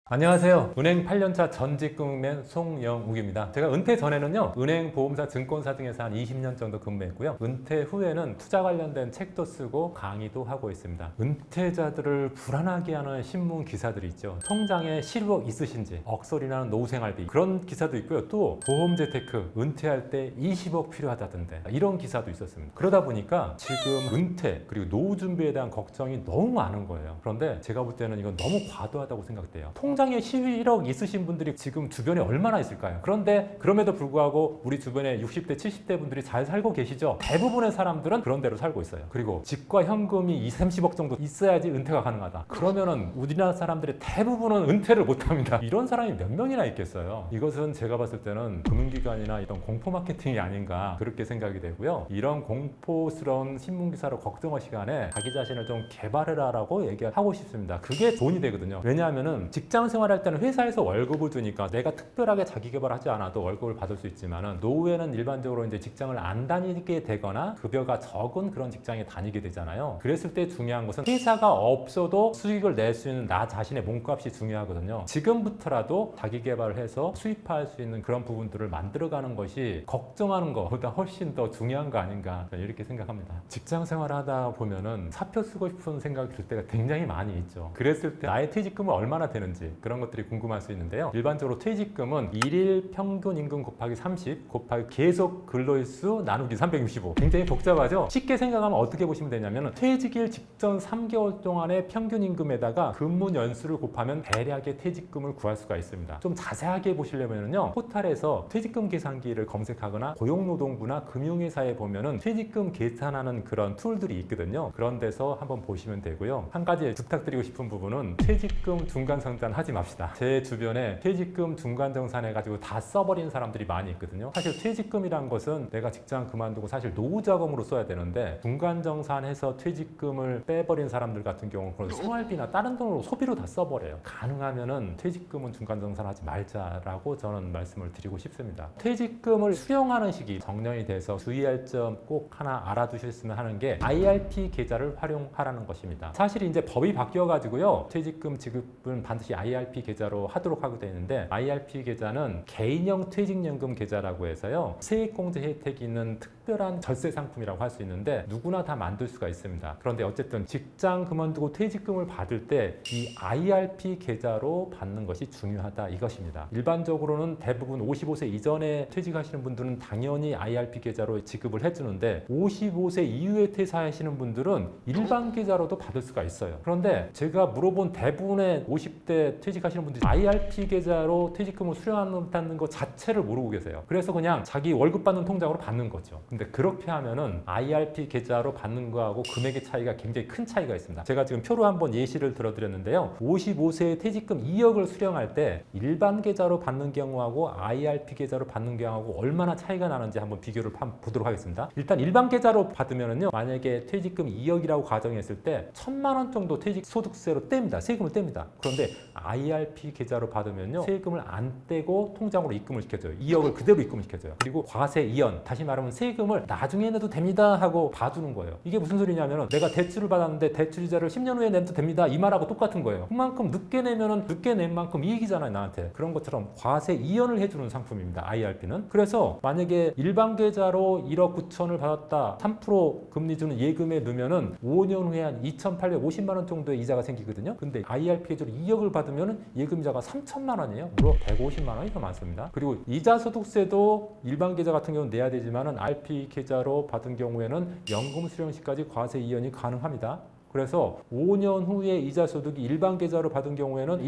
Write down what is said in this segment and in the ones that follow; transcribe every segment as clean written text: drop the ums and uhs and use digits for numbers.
안녕하세요. 은행 8년차 전직 근무맨 송영욱입니다. 제가 은퇴 전에는요, 은행, 보험사, 증권사 등에서 한 20년 정도 근무했고요. 은퇴 후에는 투자 관련된 책도 쓰고 강의도 하고 있습니다. 은퇴자들을 불안하게 하는 신문 기사들이 있죠. 통장에 실속 있으신지, 억소리 나는 노후생활비, 그런 기사도 있고요. 또 보험 재테크, 은퇴할 때 20억 필요하다던데, 이런 기사도 있었습니다. 그러다 보니까 지금 은퇴 그리고 노후 준비에 대한 걱정이 너무 많은 거예요. 그런데 제가 볼 때는 이건 너무 과도하다고 생각돼요. 통장에 11억 있으신 분들이 지금 주변에 얼마나 있을까요? 그런데 그럼에도 불구하고 우리 주변에 60대, 70대 분들이 잘 살고 계시죠? 대부분의 사람들은 그런 대로 살고 있어요. 그리고 집과 현금이 20, 30억 정도 있어야지 은퇴가 가능하다. 그러면은 우리나라 사람들의 대부분은 은퇴를 못합니다. 이런 사람이 몇 명이나 있겠어요? 이것은 제가 봤을 때는 금융기관이나 이런 공포 마케팅이 아닌가 그렇게 생각이 되고요. 이런 공포스러운 신문기사로 걱정할 시간에 자기 자신을 좀 개발해라라고 얘기하고 싶습니다. 그게 돈이 되거든요. 왜냐하면은 직장 생활할 때는 회사에서 월급을 주니까 내가 특별하게 자기 개발하지 않아도 월급을 받을 수 있지만은 노후에는 일반적으로 이제 직장을 안 다니게 되거나 급여가 적은 그런 직장에 다니게 되잖아요. 그랬을 때 중요한 것은 회사가 없어도 수익을 낼 수 있는 나 자신의 몸값이 중요하거든요. 지금부터라도 자기 개발을 해서 수입할 수 있는 그런 부분들을 만들어가는 것이 걱정하는 것보다 훨씬 더 중요한 거 아닌가 이렇게 생각합니다. 직장 생활하다 보면은 사표 쓰고 싶은 생각이 들 때가 굉장히 많이 있죠. 그랬을 때 나의 퇴직금은 얼마나 되는지 그런 것들이 궁금할 수 있는데요. 일반적으로 퇴직금은 1일 평균 임금 곱하기 30 곱하기 계속 근로일수 나누기 365. 굉장히 복잡하죠? 쉽게 생각하면 어떻게 보시면 되냐면 퇴직일 직전 3개월 동안의 평균 임금에다가 근무 연수를 곱하면 대략의 퇴직금을 구할 수가 있습니다. 좀 자세하게 보시려면요, 포털에서 퇴직금 계산기를 검색하거나 고용노동부나 금융회사에 보면은 퇴직금 계산하는 그런 툴들이 있거든요. 그런 데서 한번 보시면 되고요. 한 가지 부탁드리고 싶은 부분은 퇴직금 중간성장 하지 맙시다. 제 주변에 퇴직금 중간정산 해가지고 다 써버린 사람들이 많이 있거든요. 사실 퇴직금이란 것은 내가 직장 그만두고 사실 노후자금으로 써야 되는데 중간정산해서 퇴직금을 빼버린 사람들 같은 경우는 그런 생활비나 다른 돈으로 소비로 다 써버려요. 가능하면은 퇴직금은 중간정산하지 말자라고 저는 말씀을 드리고 싶습니다. 퇴직금을 수령하는 시기 정년이 돼서 주의할 점 꼭 하나 알아두셨으면 하는 게 IRP 계좌를 활용하라는 것입니다. 사실 이제 법이 바뀌어가지고요, 퇴직금 지급은 반드시 IRP 계좌로 하도록 하게 되는데, IRP 계좌는 개인형 퇴직연금 계좌라고 해서요, 세액공제 혜택이 있는 특별한 절세 상품이라고 할 수 있는데 누구나 다 만들 수가 있습니다. 그런데 어쨌든 직장 그만두고 퇴직금을 받을 때 이 IRP 계좌로 받는 것이 중요하다 이것입니다. 일반적으로는 대부분 55세 이전에 퇴직하시는 분들은 당연히 IRP 계좌로 지급을 해주는데 55세 이후에 퇴사하시는 분들은 일반 계좌로도 받을 수가 있어요. 그런데 제가 물어본 대부분의 50대 퇴직하시는 분들이 IRP 계좌로 퇴직금을 수령한다는 것 자체를 모르고 계세요. 그래서 그냥 자기 월급 받는 통장으로 받는 거죠. 근데 그렇게 하면은 IRP 계좌로 받는 거하고 금액의 차이가 굉장히 큰 차이가 있습니다. 제가 지금 표로 한번 예시를 들어드렸는데요. 55세에 퇴직금 2억을 수령할 때 일반 계좌로 받는 경우하고 IRP 계좌로 받는 경우하고 얼마나 차이가 나는지 한번 비교를 보도록 하겠습니다. 일단 일반 계좌로 받으면은요, 만약에 퇴직금 2억이라고 가정했을 때 1,000만 원 정도 퇴직 소득세로 뗍니다. 세금을 뗍니다. 그런데 IRP 계좌로 받으면요, 세금을 안 떼고 통장으로 입금을 시켜줘요. 2억을 그대로 입금을 시켜줘요. 그리고 과세 이연, 다시 말하면 세금을 나중에 내도 됩니다 하고 봐주는 거예요. 이게 무슨 소리냐면 내가 대출을 받았는데 대출이자를 10년 후에 내도 됩니다 이 말하고 똑같은 거예요. 그만큼 늦게 내면은 늦게 낸 만큼 이익이잖아요, 나한테. 그런 것처럼 과세 이연을 해주는 상품입니다, IRP는. 그래서 만약에 일반 계좌로 1억 9천을 받았다, 3% 금리 주는 예금에 넣으면은 5년 후에 한 2,850만 원 정도의 이자가 생기거든요. 근데 IRP 계좌로 2억을 받으면은 예금이자가 3천만 원이에요. 무려 150만 원이 더 많습니다. 그리고 이자 소득세도 일반 계좌 같은 경우는 내야 되지만은 IRP 계좌로 받은 경우에는 연금 수령 시까지 과세 이연이 가능합니다. 그래서 5년 후에 이자 소득이 일반 계좌로 받은 경우에는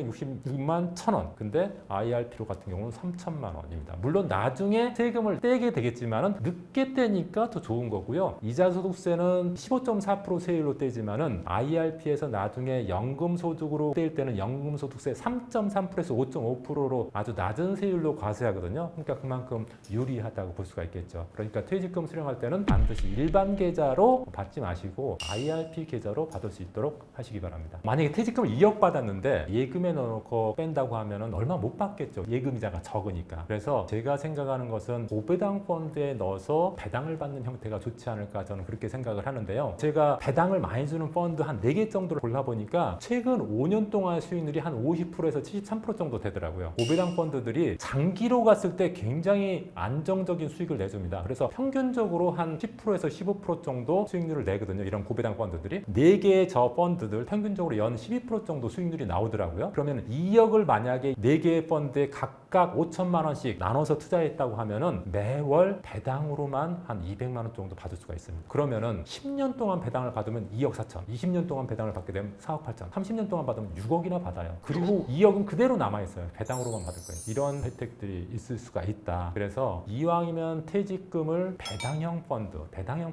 2,366만 1,000원. 근데 IRP로 같은 경우는 3천만 원입니다. 물론 나중에 세금을 떼게 되겠지만은 늦게 떼니까 더 좋은 거고요. 이자 소득세는 15.4% 세율로 떼지만은 IRP에서 나중에 연금 소득으로 뗄 때는 연금 소득세 3.3%에서 5.5%로 아주 낮은 세율로 과세하거든요. 그러니까 그만큼 유리하다고 볼 수가 있겠죠. 그러니까 퇴직금 수령할 때는 반드시 일반 계좌로 받지 마시고 IRP IRP 계좌로 받을 수 있도록 하시기 바랍니다. 만약에 퇴직금을 2억 받았는데 예금에 넣어놓고 뺀다고 하면은 얼마 못 받겠죠. 예금이자가 적으니까. 그래서 제가 생각하는 것은 고배당 펀드에 넣어서 배당을 받는 형태가 좋지 않을까 저는 그렇게 생각을 하는데요. 제가 배당을 많이 주는 펀드 한 4개 정도를 골라보니까 최근 5년 동안 수익률이 한 50%에서 73% 정도 되더라고요. 고배당 펀드들이 장기로 갔을 때 굉장히 안정적인 수익을 내줍니다. 그래서 평균적으로 한 10%에서 15% 정도 수익률을 내거든요. 이런 고배당 펀드들이 4개의 저 펀드들 평균적으로 연 12% 정도 수익률이 나오더라고요. 그러면 2억을 만약에 4개의 펀드에 각각 5천만 원씩 나눠서 투자했다고 하면은 매월 배당으로만 한 200만 원 정도 받을 수가 있습니다. 그러면은 10년 동안 배당을 받으면 2억 4천, 20년 동안 배당을 받게 되면 4억 8천, 30년 동안 받으면 6억이나 받아요. 그리고 2억은 그대로 남아있어요. 배당으로만 받을 거예요. 이런 혜택들이 있을 수가 있다. 그래서 이왕이면 퇴직금을 배당형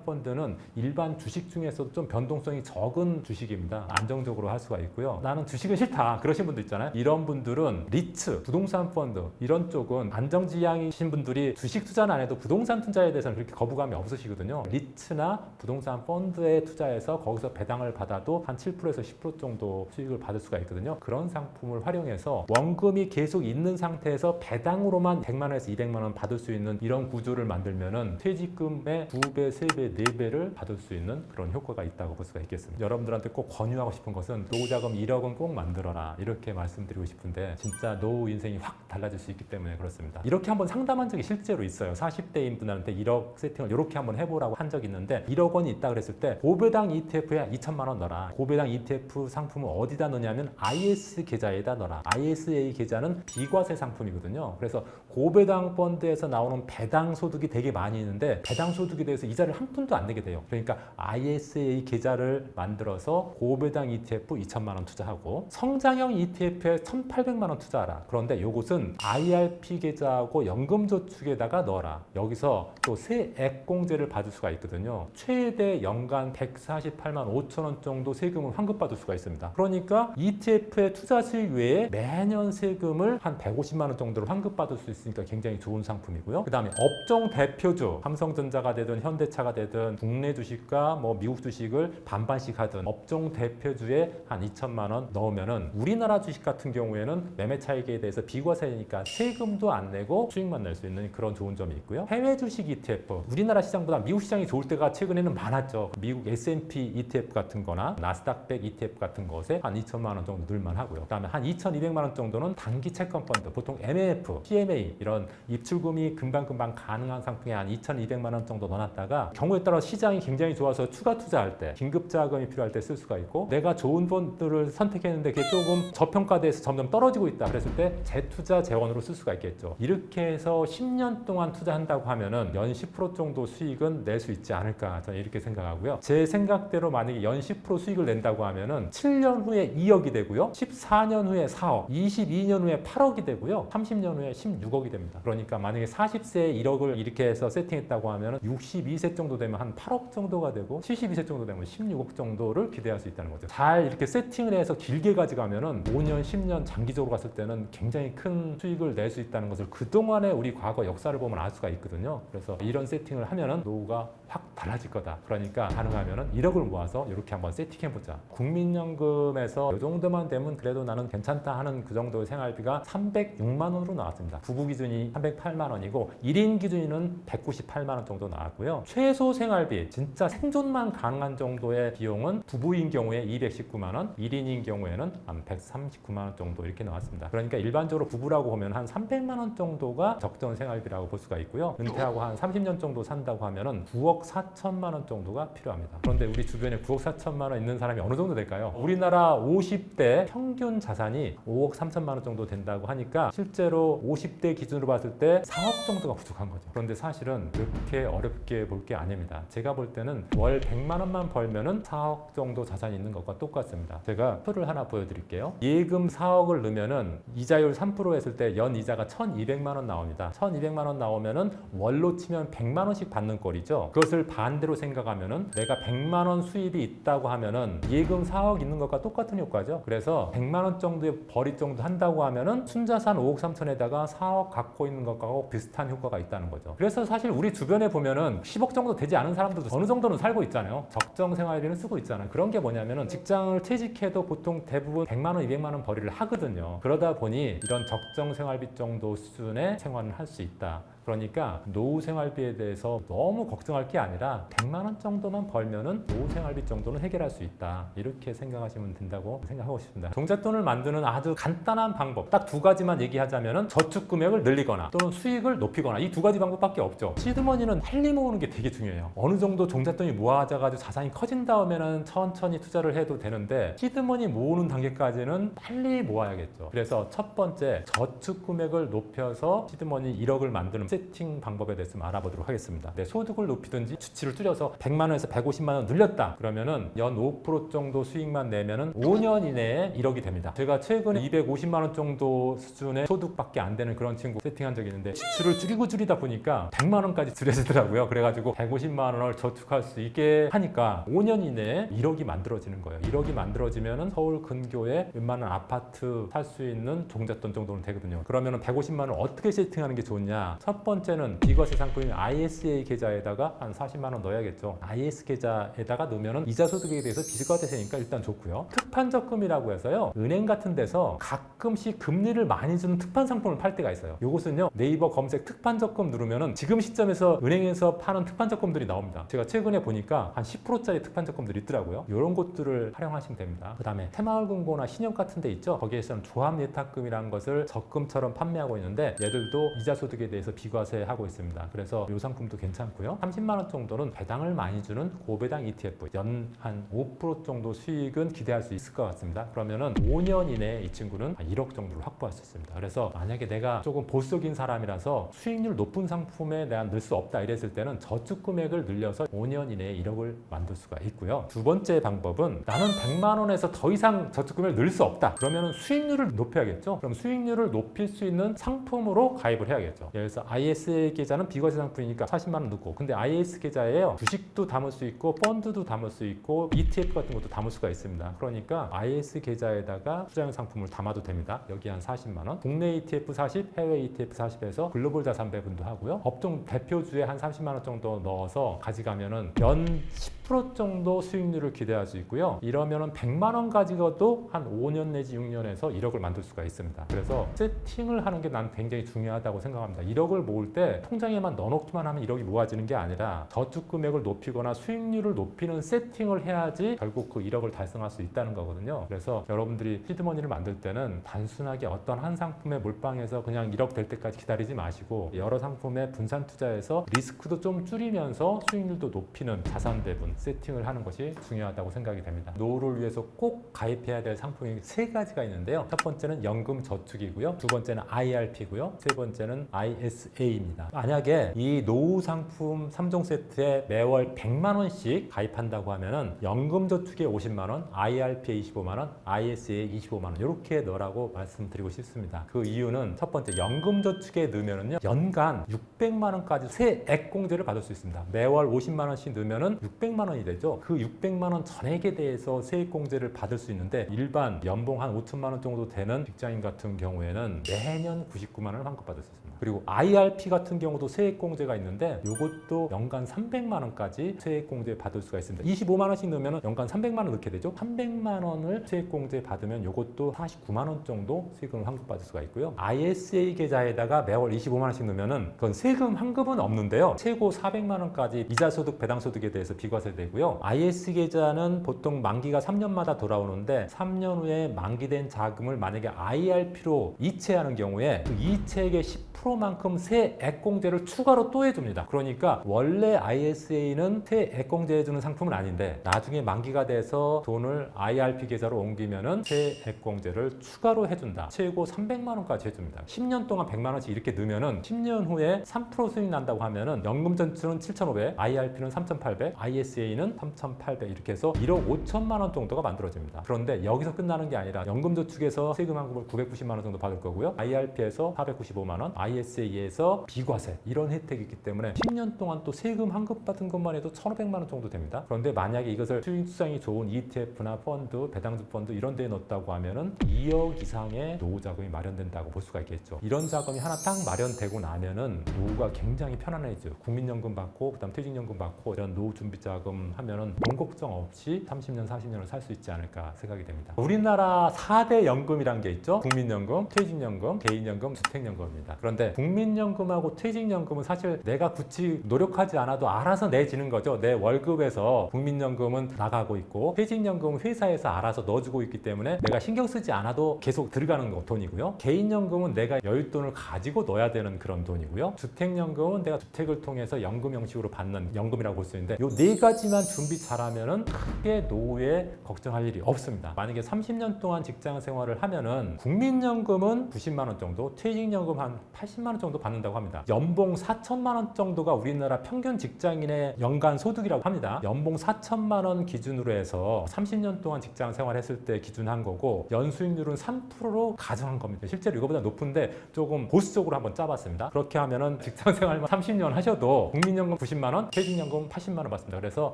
펀드는 일반 주식 중에서도 좀 변동성이 적은 주식입니다. 안정적으로 할 수가 있고요. 나는 주식은 싫다 그러신 분들 있잖아요. 이런 분들은 리츠, 부동산 펀드 이런 쪽은 안정지향이신 분들이 주식 투자는 안 해도 부동산 투자에 대해서는 그렇게 거부감이 없으시거든요. 리츠나 부동산 펀드에 투자해서 거기서 배당을 받아도 한 7%에서 10% 정도 수익을 받을 수가 있거든요. 그런 상품을 활용해서 원금이 계속 있는 상태에서 배당으로만 100만 원에서 200만 원 받을 수 있는 이런 구조를 만들면은 퇴직금의 2배, 3배, 4배를 받을 수 있는 그런 효과가 있다고 볼 수가 있겠습니다. 여러분들한테 꼭 권유하고 싶은 것은 노후자금 1억은 꼭 만들어라 이렇게 말씀드리고 싶은데 진짜 노후 인생이 확 달라질 수 있기 때문에 그렇습니다. 이렇게 한번 상담한 적이 실제로 있어요. 40대인 분한테 1억 세팅을 이렇게 한번 해보라고 한 적이 있는데 1억 원이 있다 그랬을 때 고배당 ETF에 2천만 원 넣어라. 고배당 ETF 상품을 어디다 넣냐면 IS 계좌에다 넣어라. ISA 계좌는 비과세 상품이거든요. 그래서 고배당 펀드에서 나오는 배당 소득이 되게 많이 있는데 배당 소득에 대해서 이자를 한 푼도 안 내게 돼요. 그러니까 ISA 계좌를 만들어서 고배당 ETF 2천만 원 투자하고 성장형 ETF에 1,800만 원 투자하라. 그런데 이것은 IRP 계좌하고 연금저축에다가 넣어라. 여기서 또 세액공제를 받을 수가 있거든요. 최대 연간 148만 5천 원 정도 세금을 환급받을 수가 있습니다. 그러니까 ETF의 투자 수익 외에 매년 세금을 한 150만 원 정도를 환급받을 수 있으니까 굉장히 좋은 상품이고요. 그 다음에 업종 대표주, 삼성전자가 되든 현대차가 되든 국내 주식과 뭐 미국 주식을 반반씩 하든 업종 대표주에 한 2천만 원 넣으면은 우리나라 주식 같은 경우에는 매매 차익에 대해서 비과세니까 세금도 안 내고 수익만 낼 수 있는 그런 좋은 점이 있고요. 해외 주식 ETF, 우리나라 시장보다 미국 시장이 좋을 때가 최근에는 많았죠. 미국 S&P ETF 같은 거나 나스닥 100 ETF 같은 것에 한 2천만 원 정도 넣을만 하고요. 그 다음에 한 2,200만 원 정도는 단기 채권 펀드, 보통 MAF, PMA 이런 입출금이 금방금방 가능한 상품에 한 2,200만 원 정도 넣어놨다가 경우에 따라 시장이 굉장히 좋아서 추가 투자할 때, 긴급 자금이 필요할 때 쓸 수가 있고 내가 좋은 펀드를 선택했는데 그게 조금 저평가돼서 점점 떨어지고 있다 그랬을 때 재투자 재원으로 쓸 수가 있겠죠. 이렇게 해서 10년 동안 투자한다고 하면은 연 10% 정도 수익은 낼 수 있지 않을까 저는 이렇게 생각하고요. 제 생각대로 만약에 연 10% 수익을 낸다고 하면은 7년 후에 2억이 되고요. 14년 후에 4억, 22년 후에 8억이 되고요. 30년 후에 16억이 됩니다. 그러니까 만약에 40세에 1억을 이렇게 해서 세팅했다고 하면은 62세 정도 되면 한 8억 정도가 되고 72세 정도 되면 16억 정도를 기대할 수 있다는 거죠. 잘 이렇게 세팅을 해서 길게 가져가면은 5년, 10년 장기적으로 갔을 때는 굉장히 큰 수익을 낼 수 있다는 것을 그동안의 우리 과거 역사를 보면 알 수가 있거든요. 그래서 이런 세팅을 하면은 노후가 확 달라질 거다. 그러니까 가능하면은 1억을 모아서 이렇게 한번 세팅해보자. 국민연금에서 이 정도만 되면 그래도 나는 괜찮다 하는 그 정도의 생활비가 306만 원으로 나왔습니다. 부부 기준이 308만 원이고 1인 기준은 198만 원 정도 나왔고요. 최소 생활비, 진짜 생존만 가능한 정도의 비용은 부부인 경우에 219만 원, 1인인 경우에는 한 139만 원 정도 이렇게 나왔습니다. 그러니까 일반적으로 부부라고 보면 한 300만 원 정도가 적정 생활비라고 볼 수가 있고요. 은퇴하고 한 30년 정도 산다고 하면은 9억 4천만 원 정도가 필요합니다. 그런데 우리 주변에 9억 4천만 원 있는 사람이 어느 정도 될까요? 우리나라 50대 평균 자산이 5억 3천만 원 정도 된다고 하니까 실제로 50대 기준으로 봤을 때 4억 정도가 부족한 거죠. 그런데 사실은 그렇게 어렵게 볼 게 아닙니다. 제가 볼 때는 월 100만 원만 벌면은 4억 정도 자산이 있는 것과 똑같습니다. 제가 표를 하나 보여드릴게요. 예금 4억을 넣으면은 이자율 3%에서 했을 때 연 이자가 1,200만 원 나옵니다. 1,200만 원 나오면은 월로 치면 100만 원씩 받는 꼴이죠. 그것을 반대로 생각하면은 내가 100만 원 수입이 있다고 하면은 예금 4억 있는 것과 똑같은 효과죠. 그래서 100만 원 정도의 벌이 정도 한다고 하면은 순자산 5억 3천에다가 4억 갖고 있는 것과 비슷한 효과가 있다는 거죠. 그래서 사실 우리 주변에 보면은 10억 정도 되지 않은 사람들도 어느 정도는 살고 있잖아요. 적정 생활비는 쓰고 있잖아요. 그런 게 뭐냐면은 직장을 퇴직해도 보통 대부분 100만 원, 200만 원 벌이를 하거든요. 그러다 보니 이런 적정 생활비 정도 수준의 생활을 할 수 있다. 그러니까 노후 생활비에 대해서 너무 걱정할 게 아니라 100만 원 정도만 벌면은 노후 생활비 정도는 해결할 수 있다. 이렇게 생각하시면 된다고 생각하고 싶습니다. 종잣돈을 만드는 아주 간단한 방법 딱 두 가지만 얘기하자면은 저축 금액을 늘리거나 또는 수익을 높이거나 이 두 가지 방법밖에 없죠. 시드머니는 빨리 모으는 게 되게 중요해요. 어느 정도 종잣돈이 모아져가지고 자산이 커진 다음에는 천천히 투자를 해도 되는데 시드머니 모으는 단계까지는 빨리 모아야겠죠. 그래서 첫 번째 저축 금액을 높여서 시드머니 1억을 만드는 세팅 방법에 대해서 알아보도록 하겠습니다. 내 소득을 높이든지 수치를 줄여서 100만 원에서 150만 원 늘렸다. 그러면은 연 5% 정도 수익만 내면은 5년 이내에 1억이 됩니다. 제가 최근에 250만 원 정도 수준의 소득밖에 안 되는 그런 친구 세팅한 적이 있는데 지출을 줄이다 보니까 100만 원까지 줄여지더라고요. 그래가지고 150만 원을 저축할 수 있게 하니까 5년 이내에 1억이 만들어지는 거예요. 1억이 만들어지면은 서울 근교에 웬만한 아파트 살 수 있는 종잣돈 정도는 되거든요. 그러면은 150만 원을 어떻게 세팅하는 게 좋냐? 첫 번째는 비과세 상품인 ISA 계좌에다가 한 40만 원 넣어야겠죠. IS 계좌에다가 넣으면은 이자 소득에 대해서 비과세세니까 일단 좋고요. 특판 적금이라고 해서요. 은행 같은 데서 가끔씩 금리를 많이 주는 특판 상품을 팔 때가 있어요. 이것은요. 네이버 검색 특판 적금 누르면은 지금 시점에서 은행에서 파는 특판 적금들이 나옵니다. 제가 최근에 보니까 한 10%짜리 특판 적금들이 있더라고요. 이런 것들을 활용하시면 됩니다. 그 다음에 새마을금고나 신협 같은 데 있죠. 거기에서는 조합예탁금이라는 것을 적금처럼 판매하고 있는데 얘들도 이자 소득에 대해서 비과세하고 있습니다. 그래서 이 상품도 괜찮고요. 30만 원 정도는 배당을 많이 주는 고배당 ETF 연 한 5% 정도 수익은 기대할 수 있을 것 같습니다. 그러면은 5년 이내에 이 친구는 한 1억 정도를 확보할 수 있습니다. 그래서 만약에 내가 조금 보수적인 사람이라서 수익률 높은 상품에 내가 넣을 수 없다 이랬을 때는 저축 금액을 늘려서 5년 이내에 1억을 만들 수가 있고요. 두 번째 방법은 나는 100만 원에서 더 이상 저축 금액을 넣을 수 없다. 그러면은 수익률을 높여야겠죠. 그럼 수익률을 높일 수 있는 상품으로 가입을 해야겠죠. 예를 들어서 IS 계좌는 비과세 상품이니까 40만 원 넣고 근데 IS 계좌에요. 주식도 담을 수 있고 펀드도 담을 수 있고 ETF 같은 것도 담을 수가 있습니다. 그러니까 IS 계좌에다가 투자형 상품을 담아도 됩니다. 여기 한 40만 원. 국내 ETF 40, 해외 ETF 40에서 글로벌 자산 배분도 하고요. 업종 대표주에 한 30만 원 정도 넣어서 가져가면은 연 10% 정도 수익률을 기대할 수 있고요. 이러면은 100만 원 가지고도 한 5년 내지 6년에서 1억을 만들 수가 있습니다. 그래서 세팅을 하는 게 난 굉장히 중요하다고 생각합니다. 1억을 모을 때 통장에만 넣어놓기만 하면 1억이 모아지는 게 아니라 저축 금액을 높이거나 수익률을 높이는 세팅을 해야지 결국 그 1억을 달성할 수 있다는 거거든요. 그래서 여러분들이 시드머니를 만들 때는 단순하게 어떤 한 상품에 몰빵해서 그냥 1억 될 때까지 기다리지 마시고 여러 상품에 분산 투자해서 리스크도 좀 줄이면서 수익률도 높이는 자산 배분 세팅을 하는 것이 중요하다고 생각이 됩니다. 노후를 위해서 꼭 가입해야 될 상품이 세 가지가 있는데요. 첫 번째는 연금 저축이고요. 두 번째는 IRP고요. 세 번째는 ISA입니다. 만약에 이 노후 상품 3종 세트에 매월 100만 원씩 가입한다고 하면은 연금 저축에 50만 원, IRP에 25만 원, ISA에 25만 원 이렇게 넣으라고 말씀드리고 싶습니다. 그 이유는 첫 번째 연금 저축에 넣으면은요. 연간 600만 원까지 세액 공제를 받을 수 있습니다. 매월 50만 원씩 넣으면은 600만 원이 되죠. 그 600만 원 전액에 대해서 세액 공제를 받을 수 있는데 일반 연봉 한 5천만 원 정도 되는 직장인 같은 경우에는 매년 99만 원을 환급받을 수 있습니다. 그리고 IRP 같은 경우도 세액 공제가 있는데 이것도 연간 300만 원까지 세액 공제 받을 수가 있습니다. 25만 원씩 넣으면 연간 300만 원 넣게 되죠. 300만 원을 세액 공제 받으면 이것도 49만 원 정도 세금을 환급받을 수가 있고요. ISA 계좌에다가 매월 25만 원씩 넣으면은 그건 세금 환급은 없는데요. 최고 400만 원까지 이자 소득, 배당 소득에 대해서 비과세 되고요. IS 계좌는 보통 만기가 3년마다 돌아오는데 3년 후에 만기된 자금을 만약에 IRP로 이체하는 경우에 그 이체액의 10%만큼 세액공제를 추가로 또 해줍니다. 그러니까 원래 ISA는 세액공제 해주는 상품은 아닌데 나중에 만기가 돼서 돈을 IRP 계좌로 옮기면은 세액공제를 추가로 해준다. 최고 300만 원까지 해줍니다. 10년 동안 100만 원씩 이렇게 넣으면은 10년 후에 3% 수익 난다고 하면은 연금저축은 7,500, IRP는 3,800, ISA는 3,800 이렇게 해서 1억 5천만 원 정도가 만들어집니다. 그런데 여기서 끝나는 게 아니라 연금저축에서 세금 환급을 990만 원 정도 받을 거고요. IRP에서 495만 원, ISA에서 비과세 이런 혜택이 있기 때문에 10년 동안 또 세금 환급 받은 것만 해도 1,500만 원 정도 됩니다. 그런데 만약에 이것을 수익성이 좋은 ETF나 펀드, 배당주 펀드 이런 데에 넣었다고 하면은 2억 이상의 노후 자금이 마련된다고 볼 수가 있겠죠. 이런 자금이 하나 딱 마련되고 나면은 노후가 굉장히 편안해져요. 국민연금 받고 그다음 퇴직연금 받고 이런 노후 준비 자금 하면은 돈 걱정 없이 30년, 40년을 살 수 있지 않을까 생각이 됩니다. 우리나라 4대 연금이란 게 있죠. 국민연금, 퇴직연금, 개인연금, 주택연금입니다. 그런데 국민연금하고 퇴직연금은 사실 내가 굳이 노력하지 않아도 알아서 내지는 거죠. 내 월급에서 국민연금은 나가고 있고 퇴직연금은 회사에서 알아서 넣어주고 있기 때문에 내가 신경 쓰지 않아도 계속 들어가는 돈이고요. 개인연금은 내가 여윳돈을 가지고 넣어야 되는 그런 돈이고요. 주택연금은 내가 주택을 통해서 연금 형식으로 받는 연금이라고 볼 수 있는데 이 네 가지만 준비 잘하면은 크게 노후에 걱정할 일이 없습니다. 만약에 30년 동안 직장 생활을 하면은 국민연금은 90만 원 정도, 퇴직연금 한 80만 원 정도 받는다고 합니다. 연봉 4천만 원 정도가 우리나라 평균 직장인의 연간 소득이라고 합니다. 연봉 4천만 원 기준으로 해서 30년 동안 직장 생활했을 때 기준한 거고 연수익률은 3%로 가정한 겁니다. 실제로 이거보다 높은데 조금 보수적으로 한번 짜봤습니다. 그렇게 하면은 직장 생활만 30년 하셔도 국민연금 90만 원, 퇴직연금 80만 원 받습니다. 그래서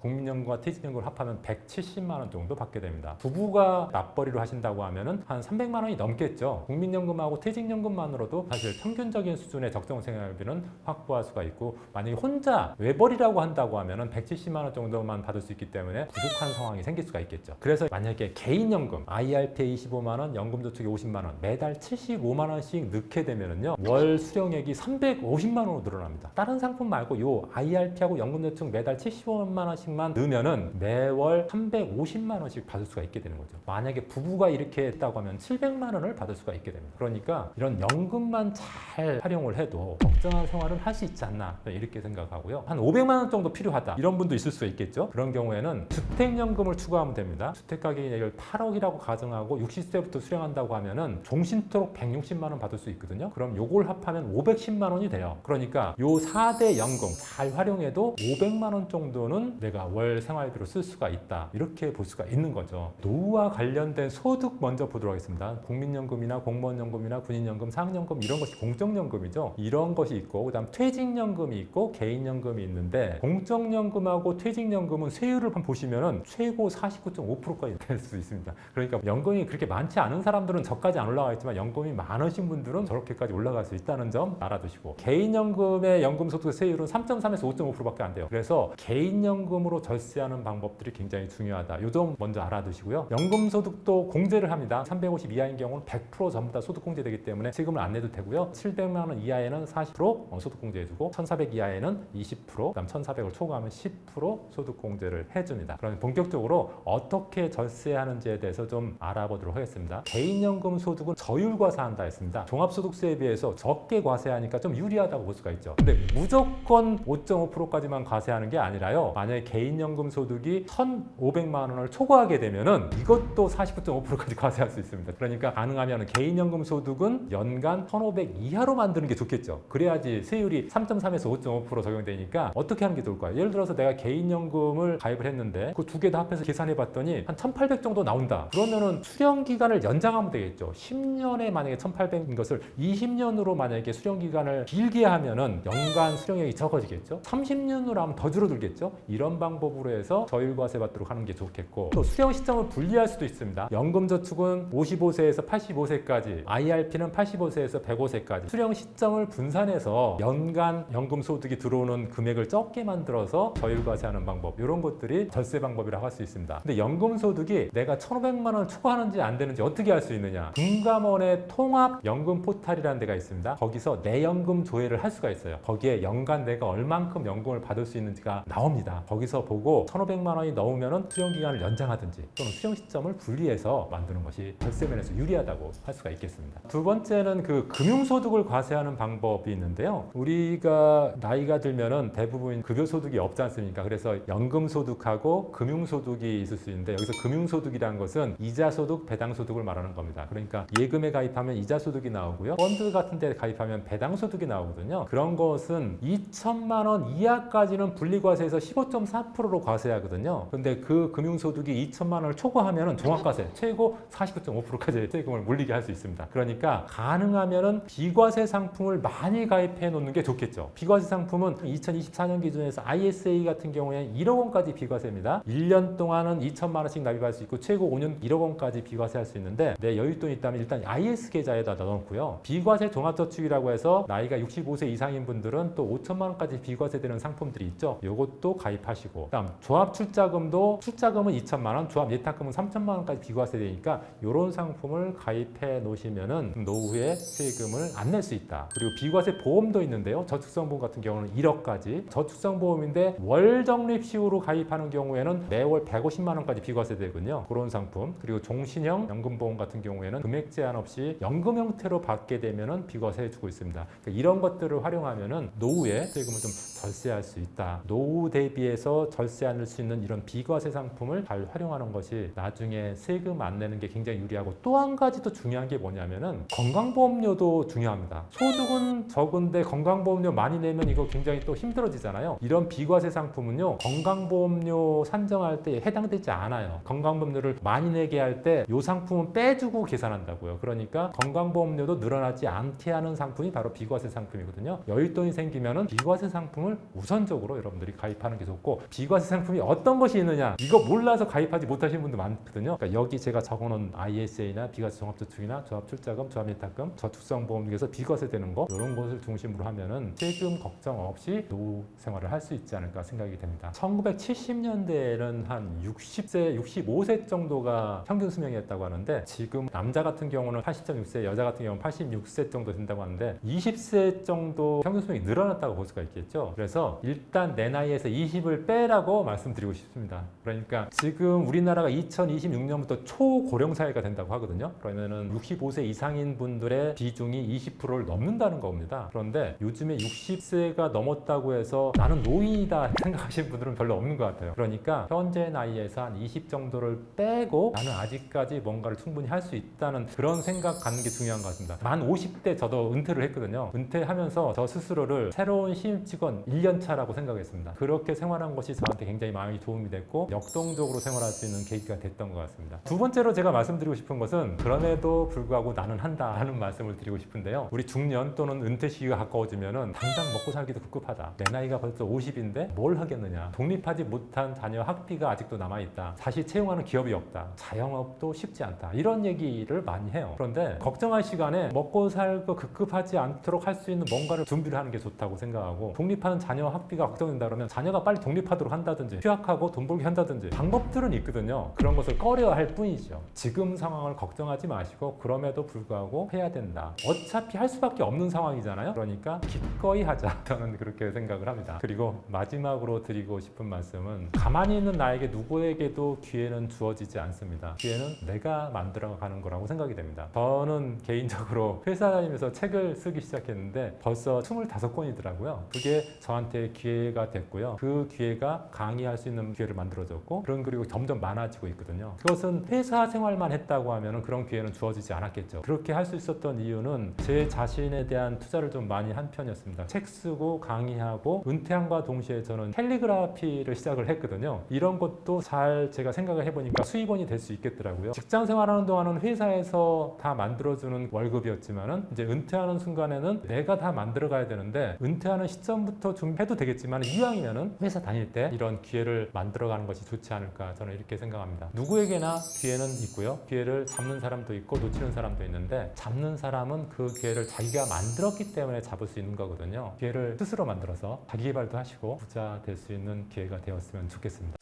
국민연금과 퇴직연금을 합하면 170만 원 정도 받게 됩니다. 부부가 맞벌이로 하신다고 하면은 한 300만 원이 넘겠죠. 국민연금하고 퇴직연금만으로도 사실 평균적인 수준의 적정 생활비는 확보할 수가 있고 만약에 혼자 외벌이라고 한다고 하면은 170만 원 정도만 받을 수 있기 때문에 부족한 상황이 생길 수가 있겠죠. 그래서 만약에 개인연금 IRP에 25만 원, 연금저축에 50만 원, 매달 75만 원씩 넣게 되면은요 월 수령액이 350만 원으로 늘어납니다. 다른 상품 말고 요 IRP하고 연금저축 매달 75만 원씩만 넣으면은 매월 350만 원씩 받을 수가 있게 되는 거죠. 만약에 부부가 이렇게 했다고 하면 700만 원을 받을 수가 있게 됩니다. 그러니까 이런 연금만 잘 활용을 해도 적정한 생활은 할 수 있지 않나 이렇게 생각하고요. 한 500만 원 정도 필요하다 이런 분도 있을 수 있겠죠. 그런 경우에는 주택연금을 추가하면 됩니다. 주택가격이 8억이라고 가정하고 60세부터 수령한다고 하면은 종신토록 160만 원 받을 수 있거든요. 그럼 요걸 합하면 510만 원이 돼요. 그러니까 요 4대 연금 잘 활용해도 500만 원 정도는 내가 월 생활비로 쓸 수가 있다. 이렇게 볼 수가 있는 거죠. 노후와 관련된 소득 먼저 보도록 하겠습니다. 국민연금이나 공무원연금이나 군인연금, 상연금 이런 것이 공적연금이죠. 이런 것이 있고 그다음 퇴직연금이 있고 개인연금이 있는데 공적연금하고 퇴직연금은 세율을 한번 보시면은 최고 49.5%까지 될 수 있습니다. 그러니까 연금이 그렇게 많지 않은 사람들은 저까지 안 올라가 있지만 연금이 많으신 분들은 저렇게까지 올라갈 수 있다는 점 알아두시고 개인연금의 연금소득 세율은 3.3에서 5.5%밖에 안 돼요. 그래서 개인연금으로 절세하는 방법들이 굉장히 중요하다. 이 점 먼저 알아두시고요. 연금소득도 공제를 합니다. 350 이하인 경우는 100% 전부 다 소득공제되기 때문에 세금을 안 내도 되고요. 700만 원 이하에는 40% 소득공제해주고 1,400 이하에는 20%, 그다음 1,400을 초과하면 10% 소득공제를 해줍니다. 그럼 본격적으로 어떻게 절세하는지에 대해서 좀 알아보도록 하겠습니다. 개인연금 소득은 저율 과세한다 했습니다. 종합소득세에 비해서 적게 과세하니까 좀 유리하다고 볼 수가 있죠. 근데 무조건 5.5%까지만 과세하는 게 아니라요. 만약에 개인연금 소득이 1,500만 원을 초과하게 되면은 이것도 49.5%까지 과세할 수 있습니다. 그러니까 가능하면 개인연금 소득은 연간 1,500 이하로 만드는 게 좋겠죠. 그래야지 세율이 3.3에서 5.5% 적용되니까 어떻게 하는 게 좋을까요? 예를 들어서 내가 개인연금을 가입을 했는데 그 두 개 다 합해서 계산해 봤더니 한 1,800 정도 나온다. 그러면은 수령 기간을 연장하면 되겠죠. 10년에 만약에 1,800인 것을 20년으로 만약에 수령 기간을 길게 하면은 연간 수령액이 적어지겠죠. 30년으로 하면 더 줄어들겠죠. 이런 방법으로 해서 저율과세 받도록 하는 게 좋겠고 또 수령 시점을 분리할 수도 있습니다. 연금저축은 55세에서 85세까지, IRP는 85세에서 105세까지 수령 시점을 분산해서 연간 연금 소득이 들어오는 금액을 적게 만들어서 저율과세하는 방법 이런 것들이 절세 방법이라고 할 수 있습니다. 근데 연금 소득이 내가 1,500만 원 초과하는지 안 되는지 어떻게 알 수 있느냐? 금감원의 통합 연금 포탈이라는 데가 있습니다. 거기서 내 연금 조회를 할 수가 있어요. 거기에 연간 내가 얼만큼 연금을 받을 수 있는지가 나옵니다. 거기서 보고 1,500만 원이 넘으면 수령 기간을 연장하든지 또는 수령 시점을 분리해서 만드는 것이 절세 면에서 유리하다고 할 수가 있겠습니다. 두 번째는 그 금융소득을 과세하는 방법이 있는데요. 우리가 나이가 들면은 대부분 급여소득이 없지 않습니까? 그래서 연금소득하고 금융소득이 있을 수 있는데 여기서 금융소득이라는 것은 이자소득, 배당소득을 말하는 겁니다. 그러니까 예금에 가입하면 이자소득이 나오고요. 펀드 같은 데 가입하면 배당소득이 나오거든요. 그런 것은 2천만 원 이하까지는 분리과세에서 15.4%로 과세하거든요. 근데 그 금융소득이 2천만 원을 초과하면 종합과세 최고 49.5%까지 세금을 물리게 할 수 있습니다. 그러니까 가능하면은 비과세 상품을 많이 가입해 놓는 게 좋겠죠. 비과세 상품은 2024년 기준에서 ISA 같은 경우에 1억 원까지 비과세입니다. 1년 동안은 2천만 원씩 납입할 수 있고 최고 5년 1억 원까지 비과세할 수 있는데 내 여윳돈이 있다면 일단 IS 계좌에다 넣어놓고요. 비과세 종합저축이라고 해서 나이가 65세 이상인 분들은 또 5천만 원까지 비과세되는 상품들이 있죠. 이것도 가입하시고 그다음 조합출자금도 출자금은 2천만 원, 조합예탁금은 3천만 원까지 비과세되니까 이런 상품을 가입해 놓으시면은 노후에 세금을 안 낼 수 있다. 그리고 비과세 보험도 있는데요. 저축성보험 같은 경우는 1억까지 저축성보험인데 월 적립식으로 가입하는 경우에는 매월 150만 원까지 비과세 되거든요. 그런 상품. 그리고 종신형 연금보험 같은 경우에는 금액 제한 없이 연금 형태로 받게 되면은 비과세 해주고 있습니다. 그러니까 이런 것들을 활용하면은 노후에 세금을 좀 절세할 수 있다. 노후 대비해서 절세할 수 있는 이런 비과세 상품을 잘 활용하는 것이 나중에 세금 안 내는 게 굉장히 유리하고 또 한 가지 더 중요한 게 뭐냐면은 건강보험료도 중요합니다. 소득은 적은데 건강보험료 많이 내면 이거 굉장히 또 힘들어지잖아요. 이런 비과세 상품은요 건강보험료 산정할 때 해당되지 않아요. 건강보험료를 많이 내게 할 때 이 상품은 빼주고 계산한다고요. 그러니까 건강보험료도 늘어나지 않게 하는 상품이 바로 비과세 상품이거든요. 여윳돈이 생기면은 비과세 상품을 우선적으로 여러분들이 가입하는 게 좋고 비과세 상품이 어떤 것이 있느냐 이거 몰라서 가입하지 못하시는 분도 많거든요. 그러니까 여기 제가 적어놓은 ISA나 비과세 종합저축이나 조합출자금, 조합예탁금, 저축성보험 중에서 비과세 되는 거 이런 것을 중심으로 하면은 세금 걱정 없이 노후 생활을 할 수 있지 않을까 생각이 됩니다. 1970년대에는 한 60세, 65세 정도가 평균 수명이었다고 하는데 지금 남자 같은 경우는 80.6세, 여자 같은 경우는 86세 정도 된다고 하는데 20세 정도 평균 수명이 늘어났다고 볼 수가 있겠죠. 그래서 일단 내 나이에서 20을 빼라고 말씀드리고 싶습니다. 그러니까 지금 우리나라가 2026년부터 초고령 사회가 된다고 하거든요. 그러면은 65세 이상인 분들의 비중이 20%를 넘는다는 겁니다. 그런데 요즘에 60세가 넘었다고 해서 나는 노인이다 생각하시는 분들은 별로 없는 것 같아요. 그러니까 현재 나이에서 한 20 정도를 빼고 나는 아직까지 뭔가를 충분히 할 수 있다는 그런 생각 갖는 게 중요한 것 같습니다. 만 50대 저도 은퇴를 했거든요. 은퇴하면서 저 스스로를 새로운 신입 직원 1년 차라고 생각했습니다. 그렇게 생활한 것이 저한테 굉장히 많이 도움이 됐고 역동적으로 생활할 수 있는 계기가 됐던 것 같습니다. 두 번째로 제가 말씀드리고 싶은 것은 그럼에도 불구하고 나는 한다 하는 말씀을 드리고 싶은데요. 우리 중년 또는 은퇴 시기가 가까워지면은 당장 먹고 살기도 급급하다. 내 나이가 벌써 50인데 뭘 하겠느냐. 독립하지 못한 자녀 학비가 아직도 남아있다. 다시 채용하는 기업이 없다. 자영업도 쉽지 않다. 이런 얘기를 많이 해요. 그런데 걱정할 시간에 먹고 살고 급급하지 않도록 할 수 있는 뭔가를 준비를 하는 게 좋다고 생각하고 독립하는 자녀 학비가 걱정된다 그러면 자녀가 빨리 독립하도록 한다든지 휴학하고 돈 벌기 한다든지 방법들은 있거든요. 그런 것을 꺼려 할 뿐이죠. 지금 상황을 걱정하지 마시고 그럼에도 불구하고 해야 된다. 어차피 할 수밖에 없는 상황이잖아요. 그러니까 기꺼이 하자. 저는 그렇게 생각을 합니다. 그리고 마지막으로 드리고 싶은 말씀은 가만히 있는 나에게 누구에게도 기회는 주어지지 않습니다. 기회는 내가 만들어가는 거라고 생각이 됩니다. 저는 개인적으로 회사 다니면서 책을 쓰기 시작했는데 벌써 25권이더라고요. 그게 저한테 기회가 됐고요. 그 기회가 강의할 수 있는 기회를 만들어줬고 그런 그리고 점점 많아지고 있거든요. 그것은 회사 생활만 했다고 하면 그런 기회는 주어지지 않았겠죠. 그렇게 할 수 있었던 이유는 제 자신에 대한 투자를 좀 많이 한 편이었습니다. 책 쓰고 강의하고 은퇴함과 동시에 저는 캘리그라피를 시작을 했거든요. 이런 것도 잘 제가 생각을 해보니까 수입원이 될 수 있겠더라고요. 직장 생활하는 동안은 회사에서 다 만들어주는 월급이었지만은 이제 은퇴하는 순간에는 내가 다 만들어가야 되는데 은퇴하는 시점부터 좀 해도 되겠지만 이왕이면은 회사 다닐 때 이런 기회를 만들어가는 것이 좋지 않을까 저는 이렇게 생각합니다. 누구에게나 기회는 있고요. 기회를 잡는 사람도 있고 놓치는 사람도 있는데 잡는 사람은 그 기회를 자기가 만들었기 때문에 잡을 수 있는 거거든요. 기회를 스스로 만들어서 자기 개발도 하시고 부자 될 수 있는 기회가 되었으면 좋겠습니다.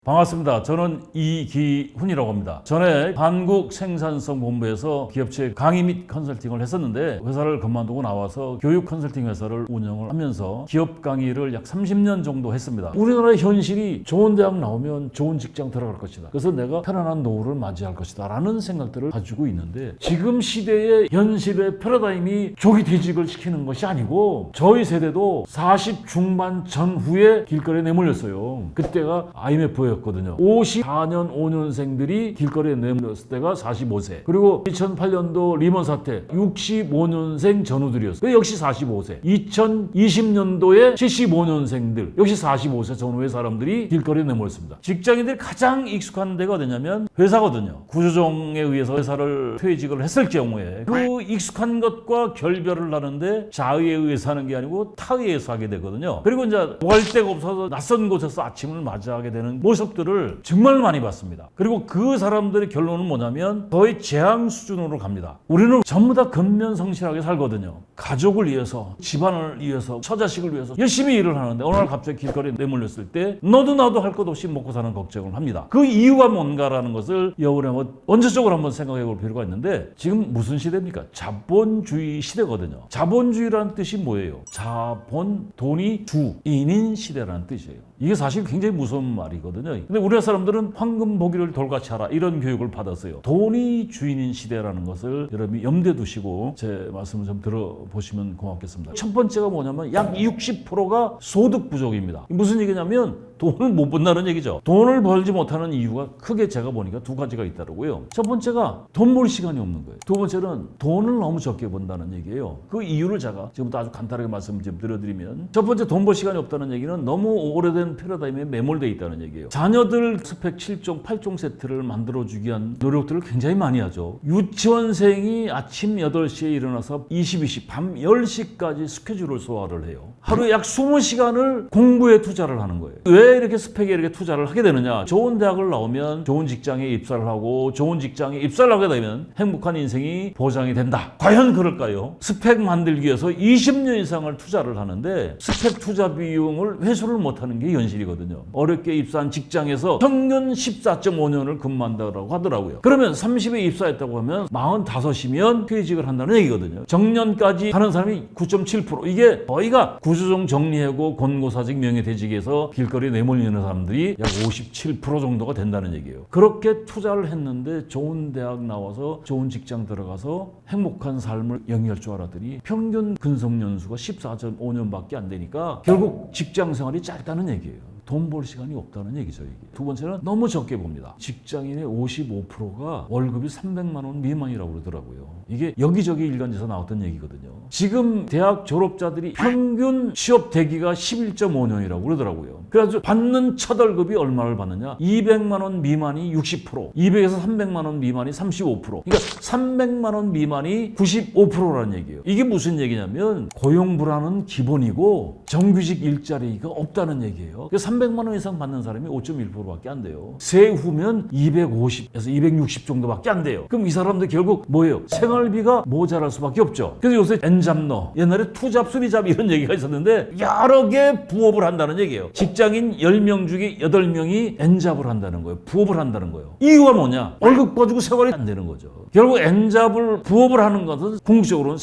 반갑습니다. 저는 이기훈이라고 합니다. 전에 한국생산성본부에서 기업체 강의 및 컨설팅을 했었는데 회사를 그만두고 나와서 교육 컨설팅 회사를 운영을 하면서 기업 강의를 약 30년 정도 했습니다. 우리나라의 현실이 좋은 대학 나오면 좋은 직장 들어갈 것이다. 그래서 내가 편안한 노후를 맞이할 것이다 라는 생각들을 가지고 있는데, 지금 시대의 현실의 패러다임이 조기 퇴직을 시키는 것이 아니고 저희 세대도 40 중반 전후에 길거리에 내몰렸어요. 그때가 IMF였거든요. 54년 5년생들이 길거리에 내몰렸을 때가 45세. 그리고 2008년도 리먼 사태 65년생 전후들이었어요. 역시 45세. 2020년도에 75년생들 역시 45세 전후의 사람들이 길거리에 내몰렸습니다. 직장인들이 가장 익숙한 데가 어디냐면 회사거든요. 구조조정에 의해서 회사를 퇴직을 했을 경우에 그 익숙한 것과 결별을 하는데 자의에 의해서 하는 게 아니고 타의에 의해서 하게 되거든요. 그리고 이제 갈 데가 없어서 낯선 곳에서 아침을 맞이하게 되는 모습들을 정말 많이 봤습니다. 그리고 그 사람들의 결론은 뭐냐면 거의 재앙 수준으로 갑니다. 우리는 전부 다 근면성실하게 살거든요. 가족을 위해서, 집안을 위해서, 처자식을 위해서 열심히 일을 하는데 어느 날 갑자기 길거리에 내몰렸을 때 너도 나도 할 것 없이 먹고 사는 걱정을 합니다. 그 이유가 뭔가라는 것을 여러분이 원초적으로 한번 생각해 볼 필요가 있는데, 지금 무슨 시대입니까? 자본주의 시대거든요. 자본주의라는 뜻이 뭐예요? 자본, 돈이 주인인 시대라는 뜻이에요. 이게 사실 굉장히 무서운 말이거든요. 근데 우리나라 사람들은 황금 보기를 돌같이 하라 이런 교육을 받았어요. 돈이 주인인 시대라는 것을 여러분이 염두에 두시고 제 말씀을 좀 들어보시면 고맙겠습니다. 첫 번째가 뭐냐면 약 60%가 소득 부족입니다. 무슨 얘기냐면 돈을 못 번다는 얘기죠. 돈을 벌지 못하는 이유가 크게 제가 보니까 두 가지가 있더라고요. 첫 번째가 돈 벌 시간이 없는 거예요. 두 번째는 돈을 너무 적게 번다는 얘기예요. 그 이유를 제가 지금부터 아주 간단하게 말씀 좀 드려드리면, 첫 번째 돈 벌 시간이 없다는 얘기는 너무 오래된 패러다임에 매몰되어 있다는 얘기예요. 자녀들 스펙 7종, 8종 세트를 만들어주기 위한 노력들을 굉장히 많이 하죠. 유치원생이 아침 8시에 일어나서 20, 밤 10시까지 스케줄을 소화를 해요. 하루에 약 20시간을 공부에 투자를 하는 거예요. 왜 이렇게 스펙에 이렇게 투자를 하게 되느냐? 좋은 대학을 나오면 좋은 직장에 입사를 하고 좋은 직장에 입사를 하게 되면 행복한 인생이 보장이 된다. 과연 그럴까요? 스펙 만들기 위해서 20년 이상을 투자를 하는데 스펙 투자 비용을 회수를 못하는 게 현실이거든요. 어렵게 입사한 직장에서 평균 14.5년을 근무한다고 하더라고요. 그러면 30에 입사했다고 하면 45이면 퇴직을 한다는 얘기거든요. 정년까지 하는 사람이 9.7%. 이게 거의가 구조조정 정리하고 권고사직 명예퇴직에서 길거리에 내몰리는 사람들이 약 57% 정도가 된다는 얘기예요. 그렇게 투자를 했는데 좋은 대학 나와서 좋은 직장 들어가서 행복한 삶을 영위할 줄 알았더니 평균 근속연수가 14.5년밖에 안 되니까 결국 직장 생활이 짧다는 얘기예요. 돈 벌 시간이 없다는 얘기죠. 이게. 두 번째는 너무 적게 봅니다. 직장인의 55%가 월급이 300만 원 미만이라고 그러더라고요. 이게 여기저기 일간지에서 나왔던 얘기거든요. 지금 대학 졸업자들이 평균 취업 대기가 11.5년이라고 그러더라고요. 그래서 받는 첫 월급이 얼마를 받느냐? 200만 원 미만이 60%, 200에서 300만 원 미만이 35%. 그러니까 300만 원 미만이 95%라는 얘기예요. 이게 무슨 얘기냐면 고용 불안은 기본이고 정규직 일자리가 없다는 얘기예요. 300만 원 이상 받는 사람이 5.1%밖에 안 돼요. 세후면 250에서 260 정도밖에 안 돼요. 그럼 이 사람들 결국 뭐예요? 생활비가 모자랄 수밖에 없죠. 그래서 요새 N잡러, 옛날에 투잡, 수리잡 이런 얘기가 있었는데 여러 개 부업을 한다는 얘기예요. 직장인 10명 중에 8명이 N잡을 한다는 거예요. 부업을 한다는 거예요. 이유가 뭐냐? 월급 가지고 생활이 안 되는 거죠. 결국 N잡을 부업을 하는 것은 궁극적으로는